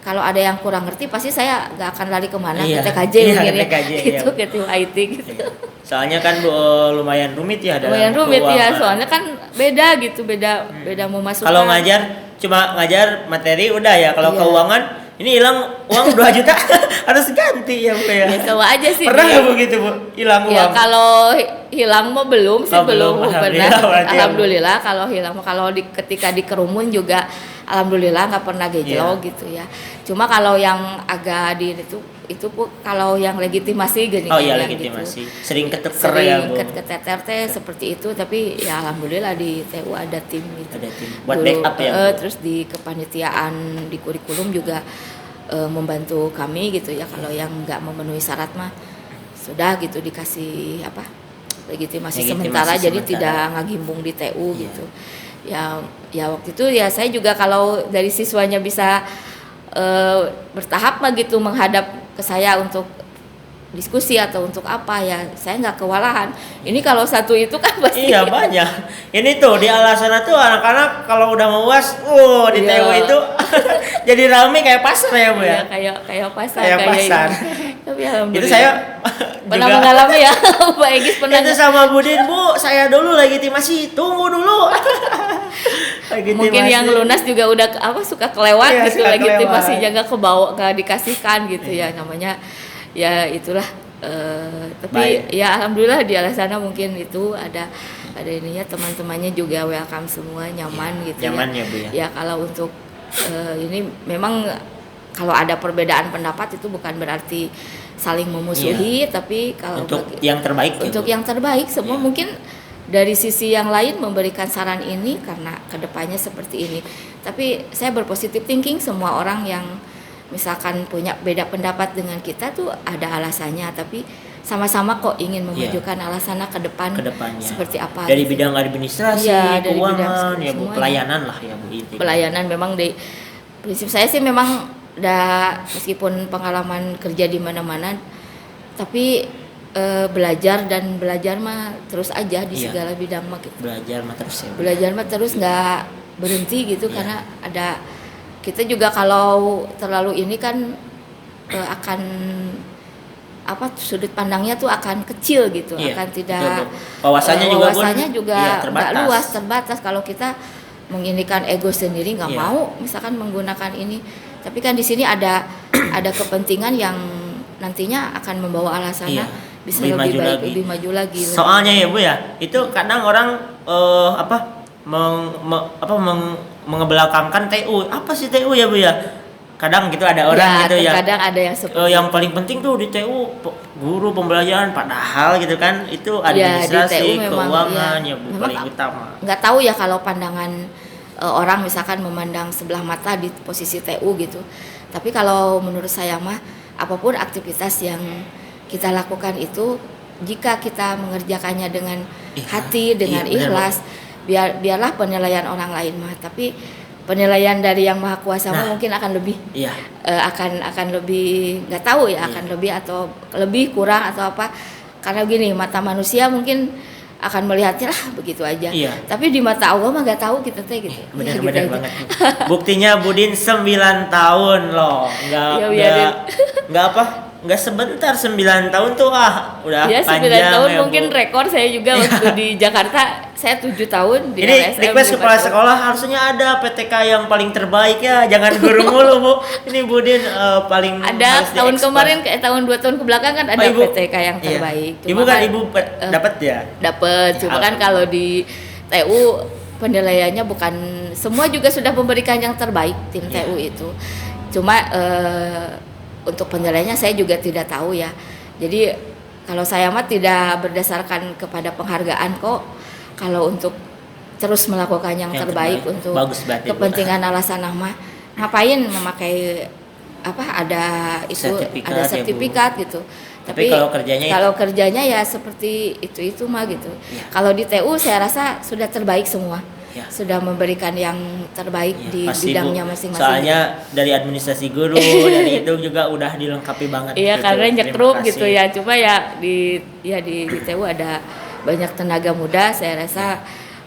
kalau ada yang kurang ngerti pasti saya nggak akan lari kemana ke TKJ mungkin gitu, ke tim IT gitu. Soalnya kan lumayan rumit ya dalam keuangan. Soalnya kan beda gitu, beda memasukkan. Kalau cuma ngajar materi udah ya, kalau keuangan ini hilang uang 2 juta harus ganti ya Bu ya. Ya coba aja sih. Pernah nggak begitu Bu? Hilang uang? Ya kalau hilang mah belum sih, belum pernah. Alhamdulillah kalau hilang, kalau ketika di kerumun juga alhamdulillah nggak pernah gejolak gitu ya. Cuma kalau yang agak di itu Bu, kalau yang legitimasi gini legitimasi. Gitu. Sering keteter ya Bu. Keteter seperti itu, tapi ya alhamdulillah di TU ada tim gitu. Ada tim buat backup ya Bu. Terus di kepanitiaan di kurikulum juga membantu kami gitu ya, kalau yang nggak memenuhi syarat mah sudah gitu dikasih legitimasi sementara, jadi tidak ngagimbung di TU gitu. Ya waktu itu ya saya juga kalau dari siswanya bisa bertahap mah gitu menghadap ke saya untuk diskusi atau untuk apa ya, saya nggak kewalahan. Ini kalau satu itu kan pasti banyak. Ini tuh di Alasana tuh anak-anak kalau udah mau UAS di TU itu jadi ramai kayak pasar ya Bu ya. Kayak pasar. Kayak pasar. Tapi Itu alhamdulillah. saya Pernah juga mengalami ya, Pak Egis pernah. itu sama Budin, Bu, saya dulu legitimasi, tunggu dulu. Mungkin yang lunas juga udah suka kelewat Iya, gitu, suka legitimasinya kelewat. nggak kebawa, nggak dikasihkan gitu ya, namanya ya itulah. Tapi Baik. ya alhamdulillah di arah sana mungkin itu ada ininya, teman-temannya juga welcome semua, nyaman gitu Nyaman ya. ya, Bu ya. Ya kalau untuk ini memang kalau ada perbedaan pendapat itu bukan berarti saling memusuhi, tapi kalau Untuk yang terbaik untuk gitu. yang terbaik semua Iya. mungkin dari sisi yang lain memberikan saran ini karena kedepannya seperti ini. Tapi saya berpositif thinking, semua orang yang misalkan punya beda pendapat dengan kita tuh ada alasannya, tapi sama-sama kok ingin memajukan alasannya ke depan Kedepannya. seperti apa Dari gitu. bidang administrasi, Iya, dari bidang keuangan, ya Bu, semuanya. pelayanan lah ya Bu itu. Pelayanan memang di prinsip saya sih memang meskipun pengalaman kerja di mana-mana, tapi belajar mah terus aja di Iya. segala bidang mah gitu. Belajar mah terus ya Bu. Belajar mah terus nggak berhenti gitu. Iya. Karena ada kita juga kalau terlalu ini kan akan sudut pandangnya tuh akan kecil gitu, Iya, akan tidak betul, Bu. Wawasannya juga, Bun, wawasannya juga iya, nggak terbatas. luas, terbatas. Kalau kita menginikan ego sendiri nggak Iya. mau misalkan menggunakan ini, tapi kan di sini ada kepentingan yang nantinya akan membawa alasannya Iya, bisa lebih lebih maju baik, lagi. lebih maju lagi. Soalnya ya Bu ya, itu kadang orang mengebelakangkan TU. Apa sih TU ya Bu ya? Kadang gitu ada orang gitu ya. Kadang ada yang seperti Yang paling penting tuh di TU guru pembelajaran, padahal gitu kan itu Ya, di administrasi, TU memang, keuangan iya. ya Bu, Memang paling utama. nggak tahu ya kalau pandangan orang misalkan memandang sebelah mata di posisi TU gitu. Tapi kalau menurut saya mah apapun aktivitas yang kita lakukan itu, jika kita mengerjakannya dengan hati, dengan Iya, benar, ikhlas, biarlah penilaian orang lain mah, tapi penilaian dari yang maha kuasa mah mungkin akan lebih Iya. akan lebih, nggak tahu ya, akan lebih atau lebih kurang atau apa, karena gini, mata manusia mungkin akan melihatnya lah begitu aja. Iya. Tapi di mata Allah mah nggak tahu kita teh gitu. Benar Gitu benar aja. banget. Buktinya Budin 9 tahun loh. Ya, biarin. Enggak apa? Enggak sebentar 9 tahun tuh udah Ya 9 panjang tahun ya, mungkin Bu. rekor saya juga waktu di Jakarta. Saya 7 tahun di Ini LSM request 5 kepala tahun. sekolah harusnya ada PTK yang paling terbaik ya, jangan guru mulu Bu. Ini Budin paling Ada harus tahun diekspos. kemarin, kayak tahun 2 tahun kebelakang kan ada Ibu. PTK yang Iya. terbaik. Ibu kan ibu dapat ya. Dapat. Cuma kan Alhamdulillah. kalau di TU penilaiannya bukan semua juga sudah memberikan yang terbaik tim Iya. TU itu. Cuma untuk penilaiannya saya juga tidak tahu ya. Jadi kalau saya mah tidak berdasarkan kepada penghargaan kok. Kalau untuk terus melakukan yang terbaik untuk Bagus banget, Ibu. kepentingan alasan nama, ngapain memakai ada itu, Sertifikat ada ya, Bu. sertifikat gitu. Tapi kalau kerjanya Ya seperti itu mah gitu. Iya. Kalau di TU saya rasa sudah terbaik semua. Iya. Sudah memberikan yang terbaik Iya, di pasti, bidangnya Bu. masing-masing. Soalnya dari administrasi guru dari itu juga udah dilengkapi banget. Iya, gitu. karena Terima nyekruk kasih. gitu ya. Cuma ya di TU ada banyak tenaga muda, saya rasa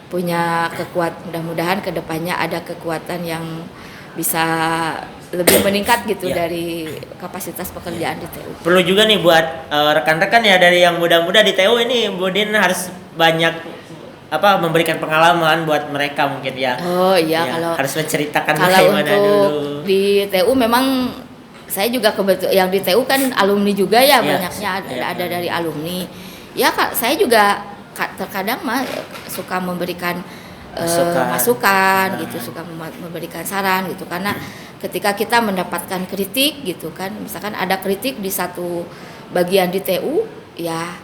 punya mudah-mudahan kedepannya ada kekuatan yang bisa lebih meningkat gitu Iya. dari kapasitas pekerjaan di TU. Perlu juga nih buat rekan-rekan ya dari yang muda-muda di TU ini, Budin harus banyak memberikan pengalaman buat mereka mungkin ya. Oh iya, Ya, kalau harus menceritakan kalau bagaimana untuk dulu. di TU memang saya juga yang di TU kan alumni juga ya, Iya, banyaknya iya. ada dari alumni. Ya Kak, saya juga terkadang mah suka memberikan masukan gitu, suka memberikan saran gitu, karena ketika kita mendapatkan kritik gitu kan, misalkan ada kritik di satu bagian di TU, ya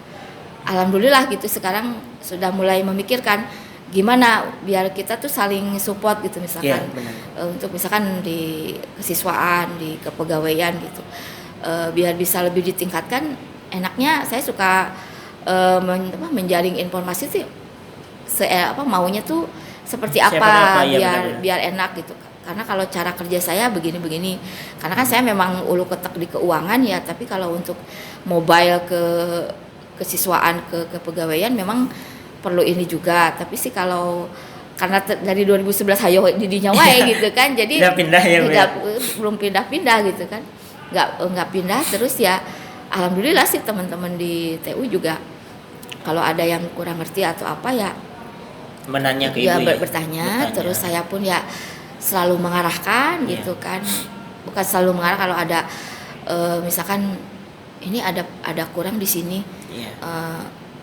alhamdulillah gitu sekarang sudah mulai memikirkan gimana biar kita tuh saling support gitu, misalkan Iya, benar. untuk misalkan di kesiswaan, di kepegawaian gitu, biar bisa lebih ditingkatkan. Enaknya saya suka menjaring informasi sih maunya tuh seperti Siapa apa, apa, iya, biar benar-benar. biar enak gitu. Karena kalau cara kerja saya begini-begini, karena kan saya memang ulu ketek di keuangan ya, tapi kalau untuk mobile ke kesiswaan, ke kepegawaian memang perlu ini juga. Tapi sih kalau karena dari 2011 hayo didinya wae gitu kan, jadi Udah pindah ya, Bu, ya? belum pindah-pindah gitu kan, nggak pindah terus ya. alhamdulillah sih teman-teman di TU juga kalau ada yang kurang ngerti atau apa ya menanya ke ya ibu ya? bertanya, terus saya pun ya selalu mengarahkan gitu kan, bukan selalu mengarah kalau ada misalkan ini ada kurang di sini,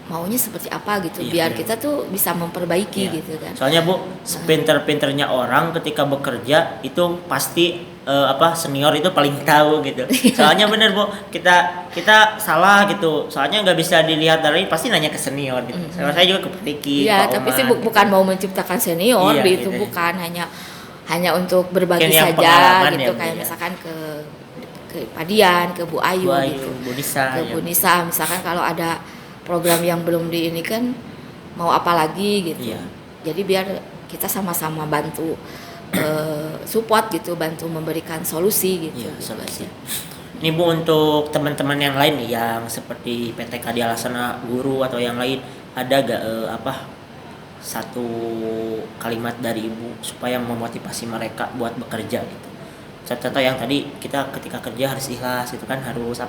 maunya seperti apa gitu, biar kita tuh bisa memperbaiki gitu kan. Soalnya Bu, sepinter-pinternya orang ketika bekerja itu pasti senior itu paling tahu gitu. Soalnya bener Bu, kita salah gitu. Soalnya nggak bisa dilihat dari pasti nanya ke senior gitu. Saya juga ke Riki. Iya, tapi sih bukan mau menciptakan senior gitu, bukan hanya untuk berbagi saja gitu, kayak misalkan ke Padian, ke Bu Ayu gitu, Bu Nisa, ke Bu Nisa, misalkan kalau ada program yang belum di ini kan mau apa lagi gitu. Jadi biar kita sama-sama bantu support gitu, bantu memberikan solusi gitu. Solusi. Ini Bu, untuk teman-teman yang lain nih yang seperti PTK di Alasana Guru atau yang lain, ada gak satu kalimat dari Ibu supaya memotivasi mereka buat bekerja gitu? Contoh yang tadi kita ketika kerja harus ikhlas itu kan, harus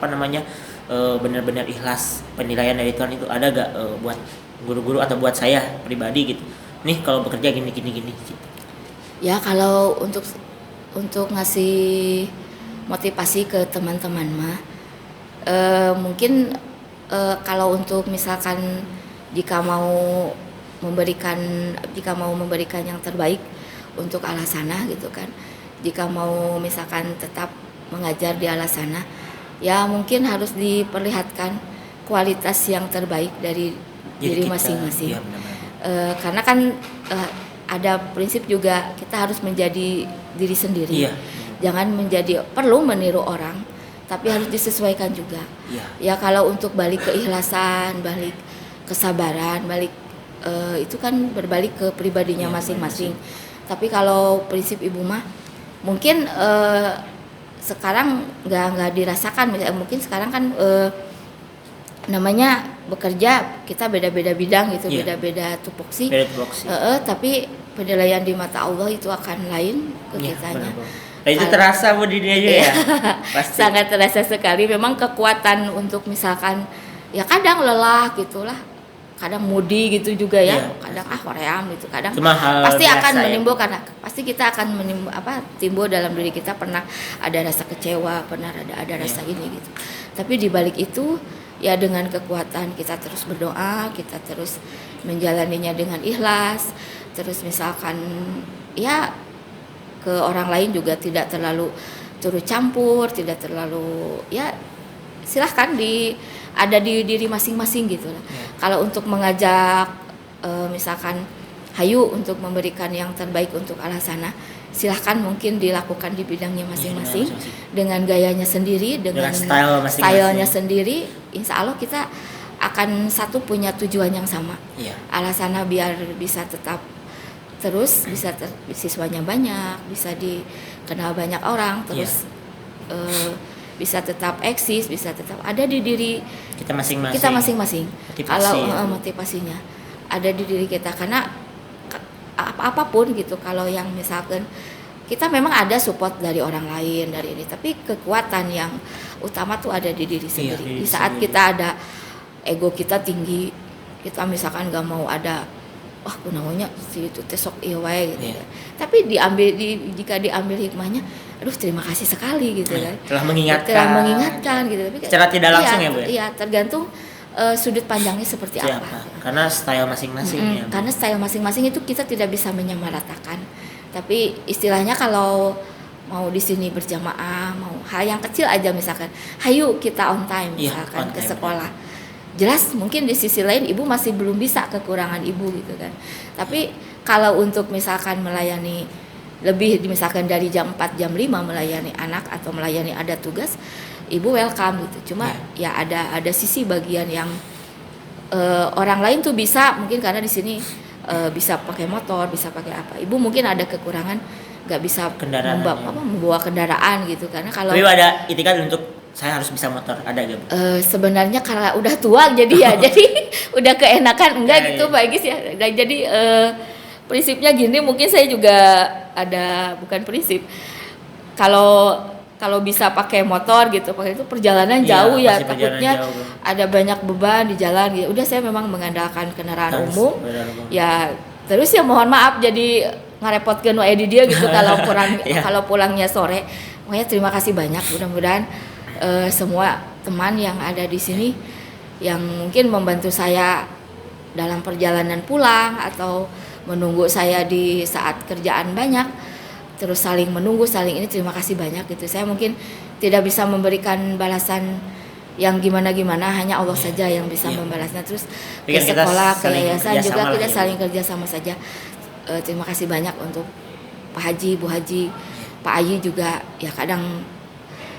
benar-benar ikhlas, penilaian dari Tuhan itu ada gak buat guru-guru atau buat saya pribadi gitu, nih kalau bekerja gini gitu. Ya kalau untuk ngasih motivasi ke teman-teman mah mungkin kalau untuk misalkan jika mau memberikan yang terbaik untuk Alasana gitu kan, jika mau misalkan tetap mengajar di Alasana, ya mungkin harus diperlihatkan kualitas yang terbaik dari diri masing-masing. Karena kan ada prinsip juga kita harus menjadi diri sendiri. Jangan perlu meniru orang, tapi harus disesuaikan juga. Ya kalau untuk balik keikhlasan, balik kesabaran, balik itu kan berbalik ke pribadinya masing-masing. Tapi kalau prinsip Ibu mah mungkin sekarang nggak dirasakan, mungkin sekarang kan namanya bekerja kita beda-beda bidang gitu, beda-beda tupoksi. Tapi penilaian di mata Allah itu akan lain ke kitanya. Nah, itu terasa Bu di dia juga ya? Pasti. Sangat terasa sekali. Memang kekuatan untuk misalkan ya kadang lelah gitulah, kadang moody gitu juga ya, kadang hoream gitu, kadang pasti akan menimbulkan, pasti kita akan timbul dalam diri kita, pernah ada rasa kecewa, pernah ada rasa ini gitu. Tapi di balik itu ya dengan kekuatan kita terus berdoa, kita terus menjalaninya dengan ikhlas, terus misalkan ya ke orang lain juga tidak terlalu turut campur, tidak terlalu ya silahkan ada di diri masing-masing gitu lah. Kalau untuk mengajak misalkan hayu untuk memberikan yang terbaik untuk Alasana, silahkan mungkin dilakukan di bidangnya masing-masing, dengan gayanya sendiri, dengan stylenya sendiri. Insya Allah kita akan punya tujuan yang sama. Alasana biar bisa tetap terus, siswanya banyak, bisa dikenal banyak orang, terus bisa tetap eksis, bisa tetap ada di diri kita masing-masing. Kalau motivasinya ada di diri kita, karena apapun gitu, kalau yang misalkan kita memang ada support dari orang lain dari ini, tapi kekuatan yang utama tuh ada di diri sendiri. Di saat kita ada ego kita tinggi, kita misalkan nggak mau ada aku namanya si itu tesok iwai gitu ya. Tapi jika diambil hikmahnya, aduh terima kasih sekali gitu kan. Telah mengingatkan gitu. Tapi secara tidak langsung ya Bu. Iya, tergantung sudut pandangnya seperti apa. Karena style masing-masing ya. Karena style masing-masing itu kita tidak bisa menyamaratakan. Tapi istilahnya kalau mau di sini berjamaah, mau hal yang kecil aja misalkan, hayu kita on time misalkan ke sekolah. Jelas mungkin di sisi lain ibu masih belum bisa, kekurangan ibu gitu kan. Tapi kalau untuk misalkan melayani lebih misalkan dari jam 4 jam 5 melayani anak atau melayani ada tugas, ibu welcome gitu. Cuma ya ada sisi bagian yang orang lain tuh bisa, mungkin karena di sini bisa pakai motor, bisa pakai apa. Ibu mungkin ada kekurangan, nggak bisa membawa kendaraan gitu, karena kalau tapi ada itikat untuk saya harus bisa motor, ada gak Bu? Sebenarnya karena udah tua jadi ya jadi udah keenakan enggak gitu Pak Igis ya. Jadi prinsipnya gini, mungkin saya juga ada bukan prinsip. Kalau kalau bisa pakai motor gitu, pakai itu perjalanan Iya, jauh ya, pasti perjalanan takutnya jauh, Bro. ada banyak beban di jalan gitu. Udah saya memang mengandalkan kendaraan umum. Benar, Bro. Ya terus ya mohon maaf jadi ngarepotkeun wae di dia gitu kalau kurang Iya. kalau pulangnya sore. Makanya terima kasih banyak, mudah-mudahan semua teman yang ada di sini yang mungkin membantu saya dalam perjalanan pulang atau menunggu saya di saat kerjaan banyak, terus saling menunggu, saling ini, terima kasih banyak gitu. Saya mungkin tidak bisa memberikan balasan yang gimana-gimana, hanya Allah saja yang bisa membalasnya. Terus ke Tapi kan kita sekolah, ke saling yayasan kerjasama juga lah kita ya, saling kerja sama saja. Terima kasih banyak untuk Pak Haji, Bu Haji, Pak Ayi juga ya kadang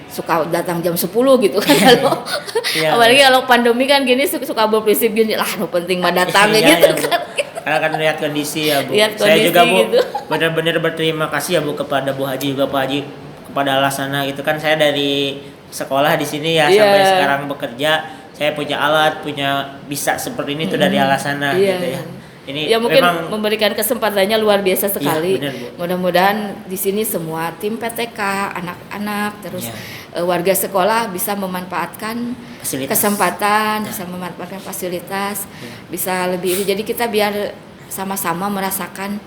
suka datang jam 10 gitu kan kalau Iya. apalagi kalau pandemi kan gini suka berprinsip gini lah, no penting mah datang Iya, gitu iya, Bu. kan. Karena kan lihat kondisi ya, Bu. Lihat Saya kondisi juga, Bu, gitu. benar-benar berterima kasih ya, Bu, kepada Bu Haji juga Pak Haji, kepada Alasana gitu kan. Saya dari sekolah di sini ya Iya. sampai sekarang bekerja, saya punya alat, punya bisa seperti ini tuh dari Alasana Iya. gitu ya. Ini Ya mungkin memang memberikan kesempatannya luar biasa sekali. benar, Bu. Mudah-mudahan di sini semua tim PTK, anak-anak, terus Iya. warga sekolah bisa memanfaatkan Fasilitas. kesempatan, bisa memanfaatkan fasilitas, bisa lebih. Jadi kita biar sama-sama merasakan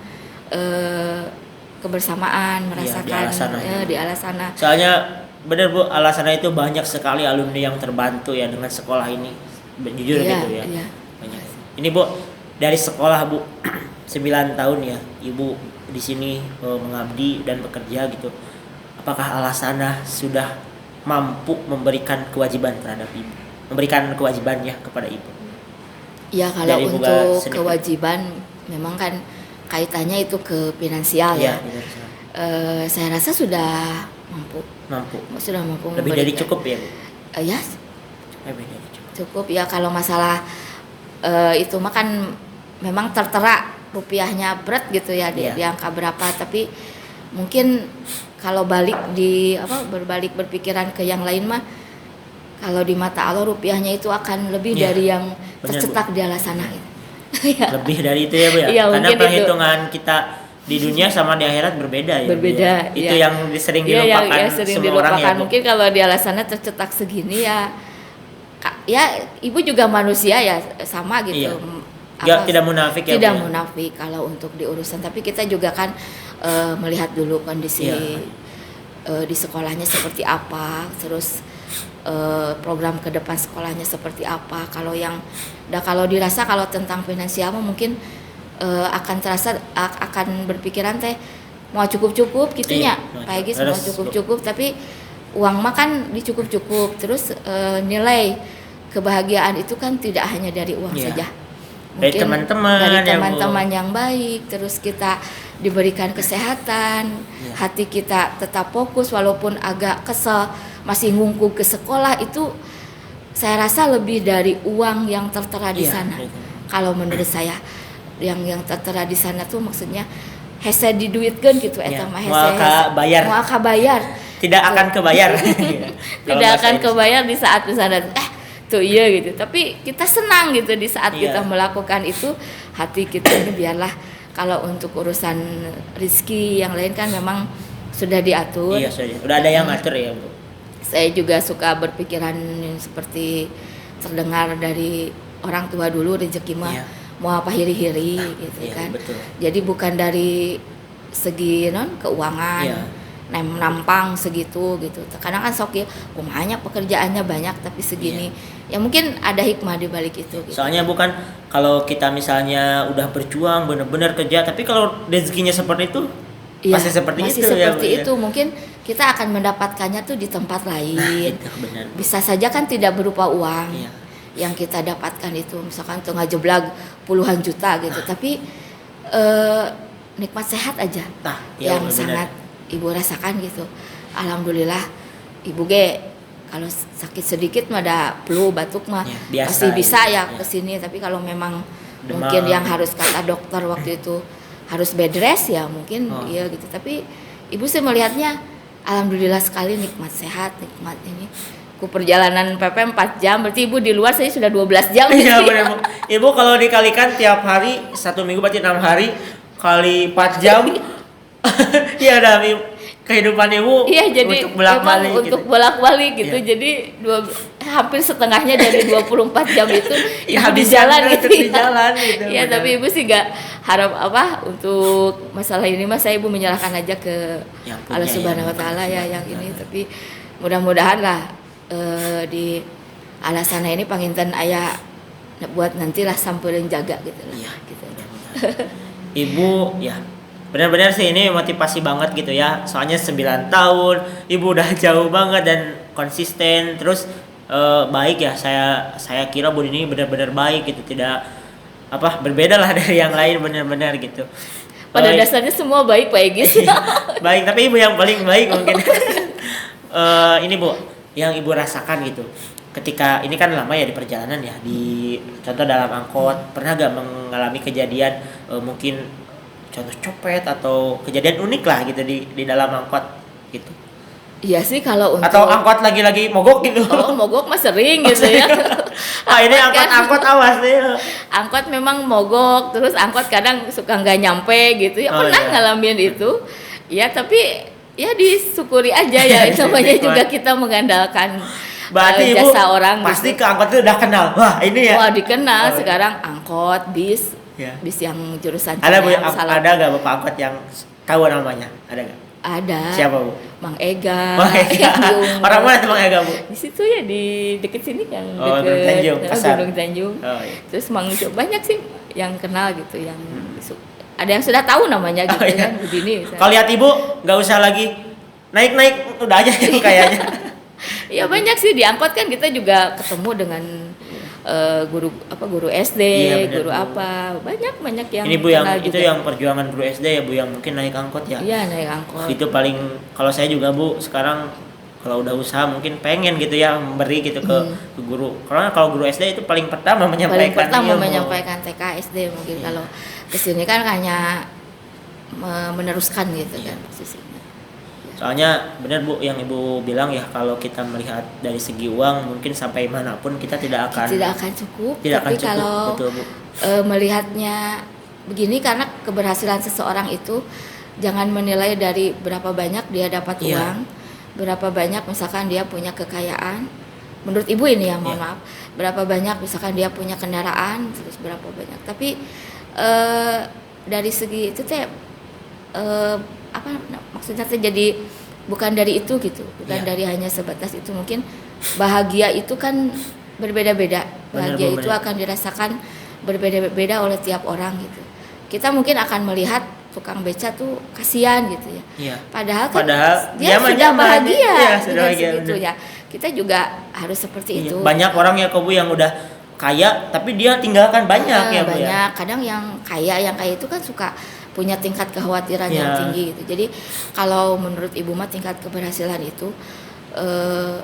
kebersamaan, merasakan Alasana. di Alasana. soalnya benar, Bu, Alasana itu banyak sekali alumni yang terbantu ya dengan sekolah ini. Jujur Iya, gitu ya. iya. Banyak. Ini, Bu, dari sekolah, Bu, 9 tahun ya Ibu di sini mengabdi dan bekerja gitu. Apakah Alasana sudah mampu memberikan kewajiban terhadap Ibu? Memberikan kewajibannya kepada Ibu? Ya kalau Dari Buga untuk sedikit. kewajiban memang kan kaitannya itu ke finansial Iya, ya. Saya rasa sudah mampu mampu. memberikan. Lebih dari cukup ya, Bu? Ya Lebih dari cukup. cukup ya. Kalau masalah itu mah kan memang tertera rupiahnya berat gitu ya Iya. di angka berapa, tapi mungkin kalau berbalik berpikiran ke yang lain mah, kalau di mata Allah rupiahnya itu akan lebih Iya, dari yang benar, tercetak di Alasana gitu. Ya. Lebih dari itu ya, Bu ya? Iya, Karena mungkin itu. perhitungan kita di dunia sama di akhirat berbeda ya, Bu, Berbeda, ya? Itu iya. yang sering Iya, dilupakan yang sering semua orang dilupakan. ya, Bu. Mungkin kalau di Alasana tercetak segini ya, ya ibu juga manusia ya sama gitu. Iya. Ya, tidak munafik ya, Tidak Bu, ya? munafik kalau untuk di urusan, tapi kita juga kan melihat dulu kondisi Iya. di sekolahnya seperti apa, terus program ke depan sekolahnya seperti apa. Kalau kalau dirasa kalau tentang finansial mah mungkin akan terasa akan berpikiran teh mau cukup-cukup gitunya. Iya, Pak Egis harus mau cukup-cukup, tapi uang mah kan dicukup-cukup. Terus nilai kebahagiaan itu kan tidak hanya dari uang Iya. saja. Dari teman-teman dari ya, Bu. teman-teman yang baik, terus kita diberikan kesehatan, Iya. hati kita tetap fokus walaupun agak kesel, masih ngungkuk ke sekolah, itu saya rasa lebih dari uang yang tertera di Iya, sana. betul. Kalau menurut saya yang tertera di sana tuh maksudnya hese diduitkeun gitu Iya, eta mah moal kabayar. moal kabayar. Tidak akan kebayar. Tidak akan kebayar di saat di sana tuh iya gitu, tapi kita senang gitu di saat Iya. kita melakukan itu, hati kita ini biarlah. Kalau untuk urusan rezeki yang lain kan memang sudah diatur. Iya, sudah. Udah ada yang ngatur ya, Bu. Saya juga suka berpikiran seperti terdengar dari orang tua dulu, rezeki mah Iya. mau apa hiri-hiri gitu Iya, kan. betul. Jadi bukan dari segi keuangan. Iya. Nampang segitu gitu. Karena kan sok ya, kumanya pekerjaannya banyak tapi segini. Ya mungkin ada hikmah di balik itu gitu. Soalnya bukan kalau kita misalnya udah berjuang benar-benar kerja, tapi kalau rezekinya seperti itu Iya, masih seperti masih itu ya, seperti Bu, ya? itu. Mungkin kita akan mendapatkannya tuh di tempat lain. Itu benar. Bisa saja kan tidak berupa uang. Iya. Yang kita dapatkan itu misalkan tuh ngajeblag puluhan juta gitu, tapi nikmat sehat aja Nah, iya, yang benar. sangat ibu rasakan gitu. Alhamdulillah ibu ge kalau sakit sedikit mah ada flu batuk mah Ya, biasa pasti bisa ya. ya kesini, tapi kalau memang Demam. mungkin yang harus kata dokter waktu itu harus bed rest ya mungkin iya gitu, tapi ibu sih melihatnya alhamdulillah sekali, nikmat sehat, nikmat ini. Ku perjalanan PP 4 jam, berarti ibu di luar saya sudah 12 jam. Iya benar, Bu. Ibu kalau dikalikan tiap hari 1 minggu berarti 6 hari kali 4 jam. Iya dah, kehidupan ibu Iya, jadi untuk bolak-balik emang gitu. untuk bolak-balik gitu. Iya. Jadi hampir setengahnya dari 24 jam itu Ya, ibu di habisnya jalan untuk gitu. di jalan gitu, Iya, benar. tapi ibu sih nggak harap apa untuk masalah ini mah saya ibu menyerahkan aja ke Yang punya, Allah Subhanahu yang wa taala ya yang benar. ini. Tapi mudah-mudahan lah di alah sana ini panginten aya buat nantilah sampeun jaga gitu lah. Iya. Gitu. Ibu ya benar-benar sih ini motivasi banget gitu ya, soalnya 9 tahun ibu udah jauh banget dan konsisten terus baik ya. Saya kira Bu ini benar-benar baik gitu, tidak apa berbeda lah dari yang lain, benar-benar gitu. Pada dasarnya semua baik Pak Egis. Baik, tapi ibu yang paling baik mungkin. Ini Bu yang ibu rasakan gitu ketika ini kan lama ya di perjalanan ya, di contoh dalam angkot, pernah gak mengalami kejadian mungkin contoh copet atau kejadian unik lah gitu di dalam angkot gitu, Iya sih kalau untuk atau angkot lagi mogok gitu? oh, mogok mah sering gitu ya. Ini angkot awas nih. Angkot memang mogok, terus angkot kadang suka nggak nyampe gitu ya. Oh, Pernah iya. ngalamin itu. Ya tapi ya disyukuri aja ya. Itu namanya juga kita mengandalkan Berarti ibu jasa orang pasti gitu. ke angkot itu udah kenal, wah ini ya. Wah dikenal Oh, iya. sekarang angkot, bis, Ya. bis yang jurusan Ada Bu, Ciream, Salam. ada gak bapak angkot yang tahu namanya? Ada gak? Ada. Siapa Bu? Mang Ega. Wah, iya. Yang di Unggul. Orang mana tuh Bang Ega Bu? Di situ ya di deket sini kan, Oh, deket Gunung Tanjung, pasar. Gunung Tanjung. Oh, iya. Terus Mang Ijo banyak sih yang kenal gitu, yang ada yang sudah tahu namanya gitu Oh, iya. kan, begini. misalnya. Kalau lihat ibu nggak usah lagi naik udah aja yang kayaknya. Iya banyak sih di angkot kan kita juga ketemu dengan guru SD, Iya, benar, guru Bu. apa, banyak yang Ini Bu yang kenal itu juga. yang perjuangan guru SD ya Bu, yang mungkin naik angkot ya. Iya naik angkot. Itu paling, kalau saya juga Bu sekarang kalau udah usaha mungkin pengen gitu ya memberi gitu ke guru. Karena kalau guru SD itu paling pertama Paling menyampaikan pertama ilmu. menyampaikan TK SD mungkin Iya. kalau kesini kan hanya meneruskan gitu kan posisinya. Soalnya benar Bu yang Ibu bilang ya, kalau kita melihat dari segi uang mungkin sampai manapun kita tidak akan cukup. tidak akan Tapi cukup. kalau Betul Bu. melihatnya begini, karena keberhasilan seseorang itu jangan menilai dari berapa banyak dia dapat Iya. uang, berapa banyak misalkan dia punya kekayaan. Menurut ibu ini ya, mohon Iya. maaf, berapa banyak misalkan dia punya kendaraan, terus berapa banyak. Tapi dari segi itu teh apa maksudnya teh jadi bukan dari itu gitu, bukan Iya. dari hanya sebatas itu. Mungkin bahagia itu kan berbeda-beda. Benar, Bahagia Bu, itu benar. akan dirasakan berbeda-beda oleh tiap orang gitu. Kita mungkin akan melihat tukang beca tuh kasihan gitu ya. Iya. Padahal kan Padahal dia mah sudah nyaman. bahagia Iya, sudah dengan bahagia, segitunya. Kita juga harus seperti Iya. itu. Banyak orang ya Bu yang udah kaya tapi dia tinggalkan banyak ya Bu ya. Banyak. Kadang yang kaya itu kan suka punya tingkat kekhawatiran yang Iya. tinggi gitu. Jadi kalau menurut ibu mah tingkat keberhasilan itu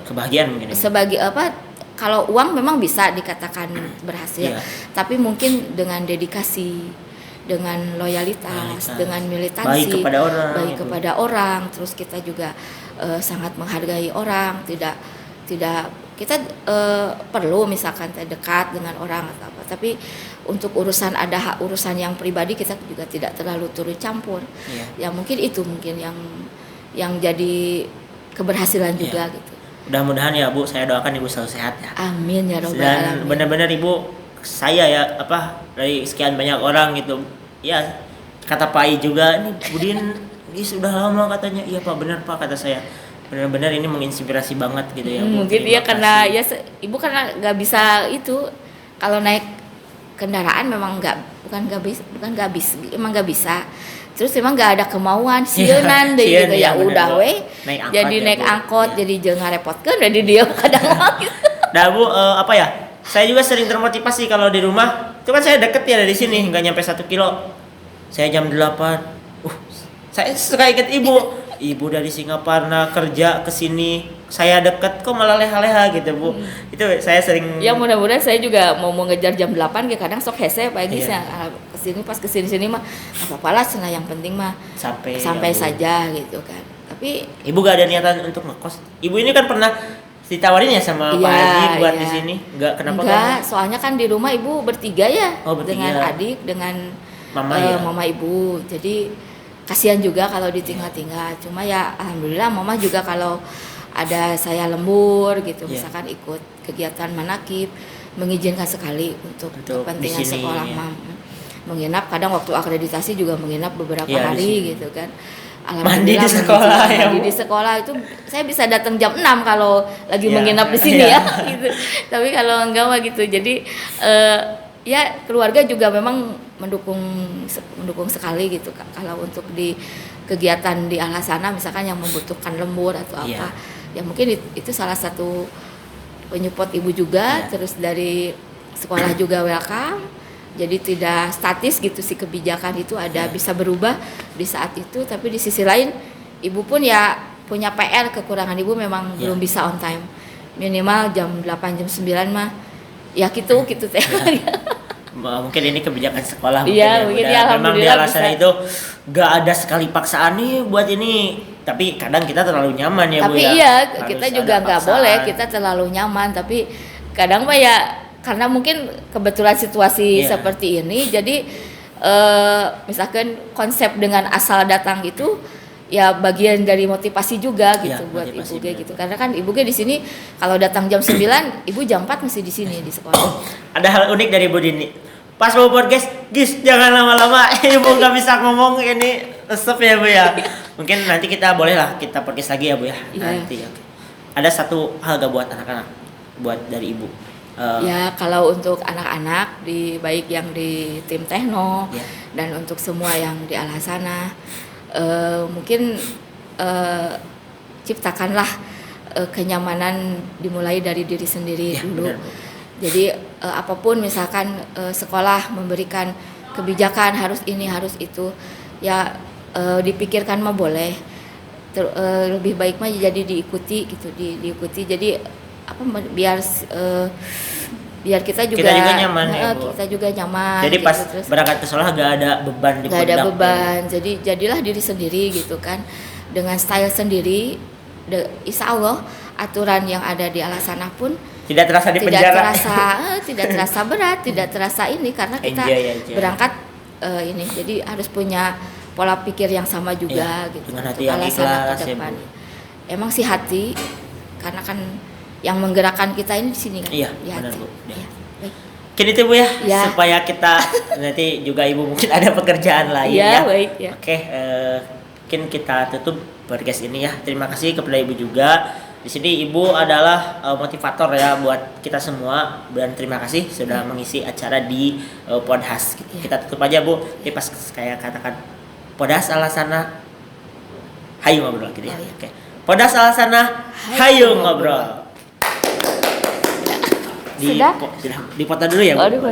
Kebahagiaan mungkin. Ya. sebagai apa? Kalau uang memang bisa dikatakan berhasil, Iya. tapi mungkin dengan dedikasi, dengan loyalitas, Loyalitas. dengan militansi, Baik kepada orang, baik gitu. kepada orang, terus kita juga sangat menghargai orang, tidak kita perlu misalkan dekat dengan orang atau apa, tapi untuk urusan urusan yang pribadi kita juga tidak terlalu turut campur. Iya. Ya mungkin itu yang jadi keberhasilan Iya. juga gitu. Mudah-mudahan ya Bu, saya doakan Ibu selalu sehat ya. Amin ya robbal Dan alamin. benar-benar Ibu, saya ya dari sekian banyak orang gitu, ya kata Pak I juga, ini Budin ini sudah lama katanya. Iya Pak, benar Pak kata saya. Benar-benar ini menginspirasi banget gitu ya Bu. Mungkin Terima dia karena kasih. ya ibu karena nggak bisa itu, kalau naik kendaraan memang emang nggak bisa. Terus emang nggak ada kemauan sieunan deh sieun, gitu iya, ya bener, udah Bu. we. Naik angkot Jadi ya, naik Bu. angkot Iya. jadi jangan ngarepotkeun jadi dia kadang gitu. Nah Bu, apa ya? Saya juga sering termotivasi kalau di rumah. Itu kan saya deket ya dari sini, nggak nyampe 1 kilo. Saya jam 8. Saya suka ikut ibu. Ibu dari Singaparna kerja ke sini. Saya deket kok malah leha-leha gitu Bu. Itu saya sering. Ya mudah-mudahan saya juga mau ngejar jam 8 kayak kadang sok hese pagi Iya. kesini pas kesini mah apa-apa lah, senang yang penting mah sampai sampai ya, Bu. saja gitu kan. Tapi Ibu gak ada niatan untuk ngekos. Ibu ini kan pernah ditawarin ya sama Pak Iya, Haji buat iya. di sini. Kenapa enggak, soalnya kan di rumah ibu bertiga ya, Oh, bertiga. dengan adik, dengan Mama ya? mama ibu. Jadi kasihan juga kalau ditinggal-tinggal. Cuma ya alhamdulillah mama juga kalau ada saya lembur gitu, misalkan ikut kegiatan manakib, mengizinkan sekali untuk kepentingan sekolah menginap. Kadang waktu akreditasi juga menginap beberapa hari gitu kan. Mandi di sekolah mandi di sekolah itu saya bisa datang jam 6 kalau lagi menginap di sini ya gitu. Tapi kalau enggak mah gitu. Jadi ya keluarga juga memang mendukung sekali gitu kalau untuk di kegiatan di Al-Hasanah misalkan yang membutuhkan lembur atau apa. Ya mungkin itu salah satu penyupport ibu juga. Terus dari sekolah juga welcome. Jadi tidak statis gitu sih, kebijakan itu ada bisa berubah di saat itu, tapi di sisi lain ibu pun ya punya PR, kekurangan ibu memang belum bisa on time. Minimal jam 8 jam 9 mah ya gitu teh. Mungkin ini kebijakan sekolah mungkin ya memang di alasan itu gak ada sekali paksaan nih buat ini, tapi kadang kita terlalu nyaman ya tapi Bu ya. Tapi iya kita juga nggak boleh kita terlalu nyaman, tapi kadang mah ya karena mungkin kebetulan situasi seperti ini, jadi misalkan konsep dengan asal datang itu ya bagian dari motivasi juga gitu buat ibu G gitu. Karena kan ibu G di sini kalau datang jam 9, ibu jam 4 masih di sini di sekolah. Ada hal unik dari Bu Dini. Pas mau podcast, guys jangan lama-lama, ibu nggak bisa ngomong ini stop ya Bu ya. Mungkin nanti kita boleh lah kita podcast lagi ya Bu ya. Nanti. Ada satu hal gak buat anak-anak, buat dari ibu. Ya kalau untuk anak-anak baik yang di tim Tekno dan untuk semua yang di Al-Hasanah mungkin ciptakanlah kenyamanan dimulai dari diri sendiri dulu. Benar. Jadi apapun misalkan sekolah memberikan kebijakan harus ini harus itu ya dipikirkan mah boleh. Lebih baik mah jadi diikuti gitu diikuti. Jadi apa biar kita juga nyaman ya, Bu. Kita juga nyaman. Jadi pas gitu, berangkat ke sekolah gak ada beban di pundak. Gak ada beban. Jadi jadilah diri sendiri gitu kan, dengan style sendiri. Insya Allah aturan yang ada di Al-Hasanah pun tidak terasa di penjara. Tidak terasa berat, tidak terasa ini karena kita berangkat ini. Jadi harus punya pola pikir yang sama juga gitu. Dengan hati yang ikhlas ke depan. Emang sih hati, karena kan yang menggerakkan kita ini di sini kan. Iya, di hati. Benar Bu. Ya. Baik. Mungkin itu Bu ya, supaya kita nanti juga ibu mungkin ada pekerjaan lain ya. Baik, ya. Oke, mungkin kita tutup podcast ini ya. Terima kasih kepada ibu juga. Di sini ibu adalah motivator ya buat kita semua, dan terima kasih sudah mengisi acara di Podhas. Kita tutup aja Bu. Jadi pas kayak katakan Podhas Al-Hasanah, hayu ngobrol gitu ya. Oke. Podhas Al-Hasanah, hayu ngobrol. Sudah? Dipoto dulu ya Bu.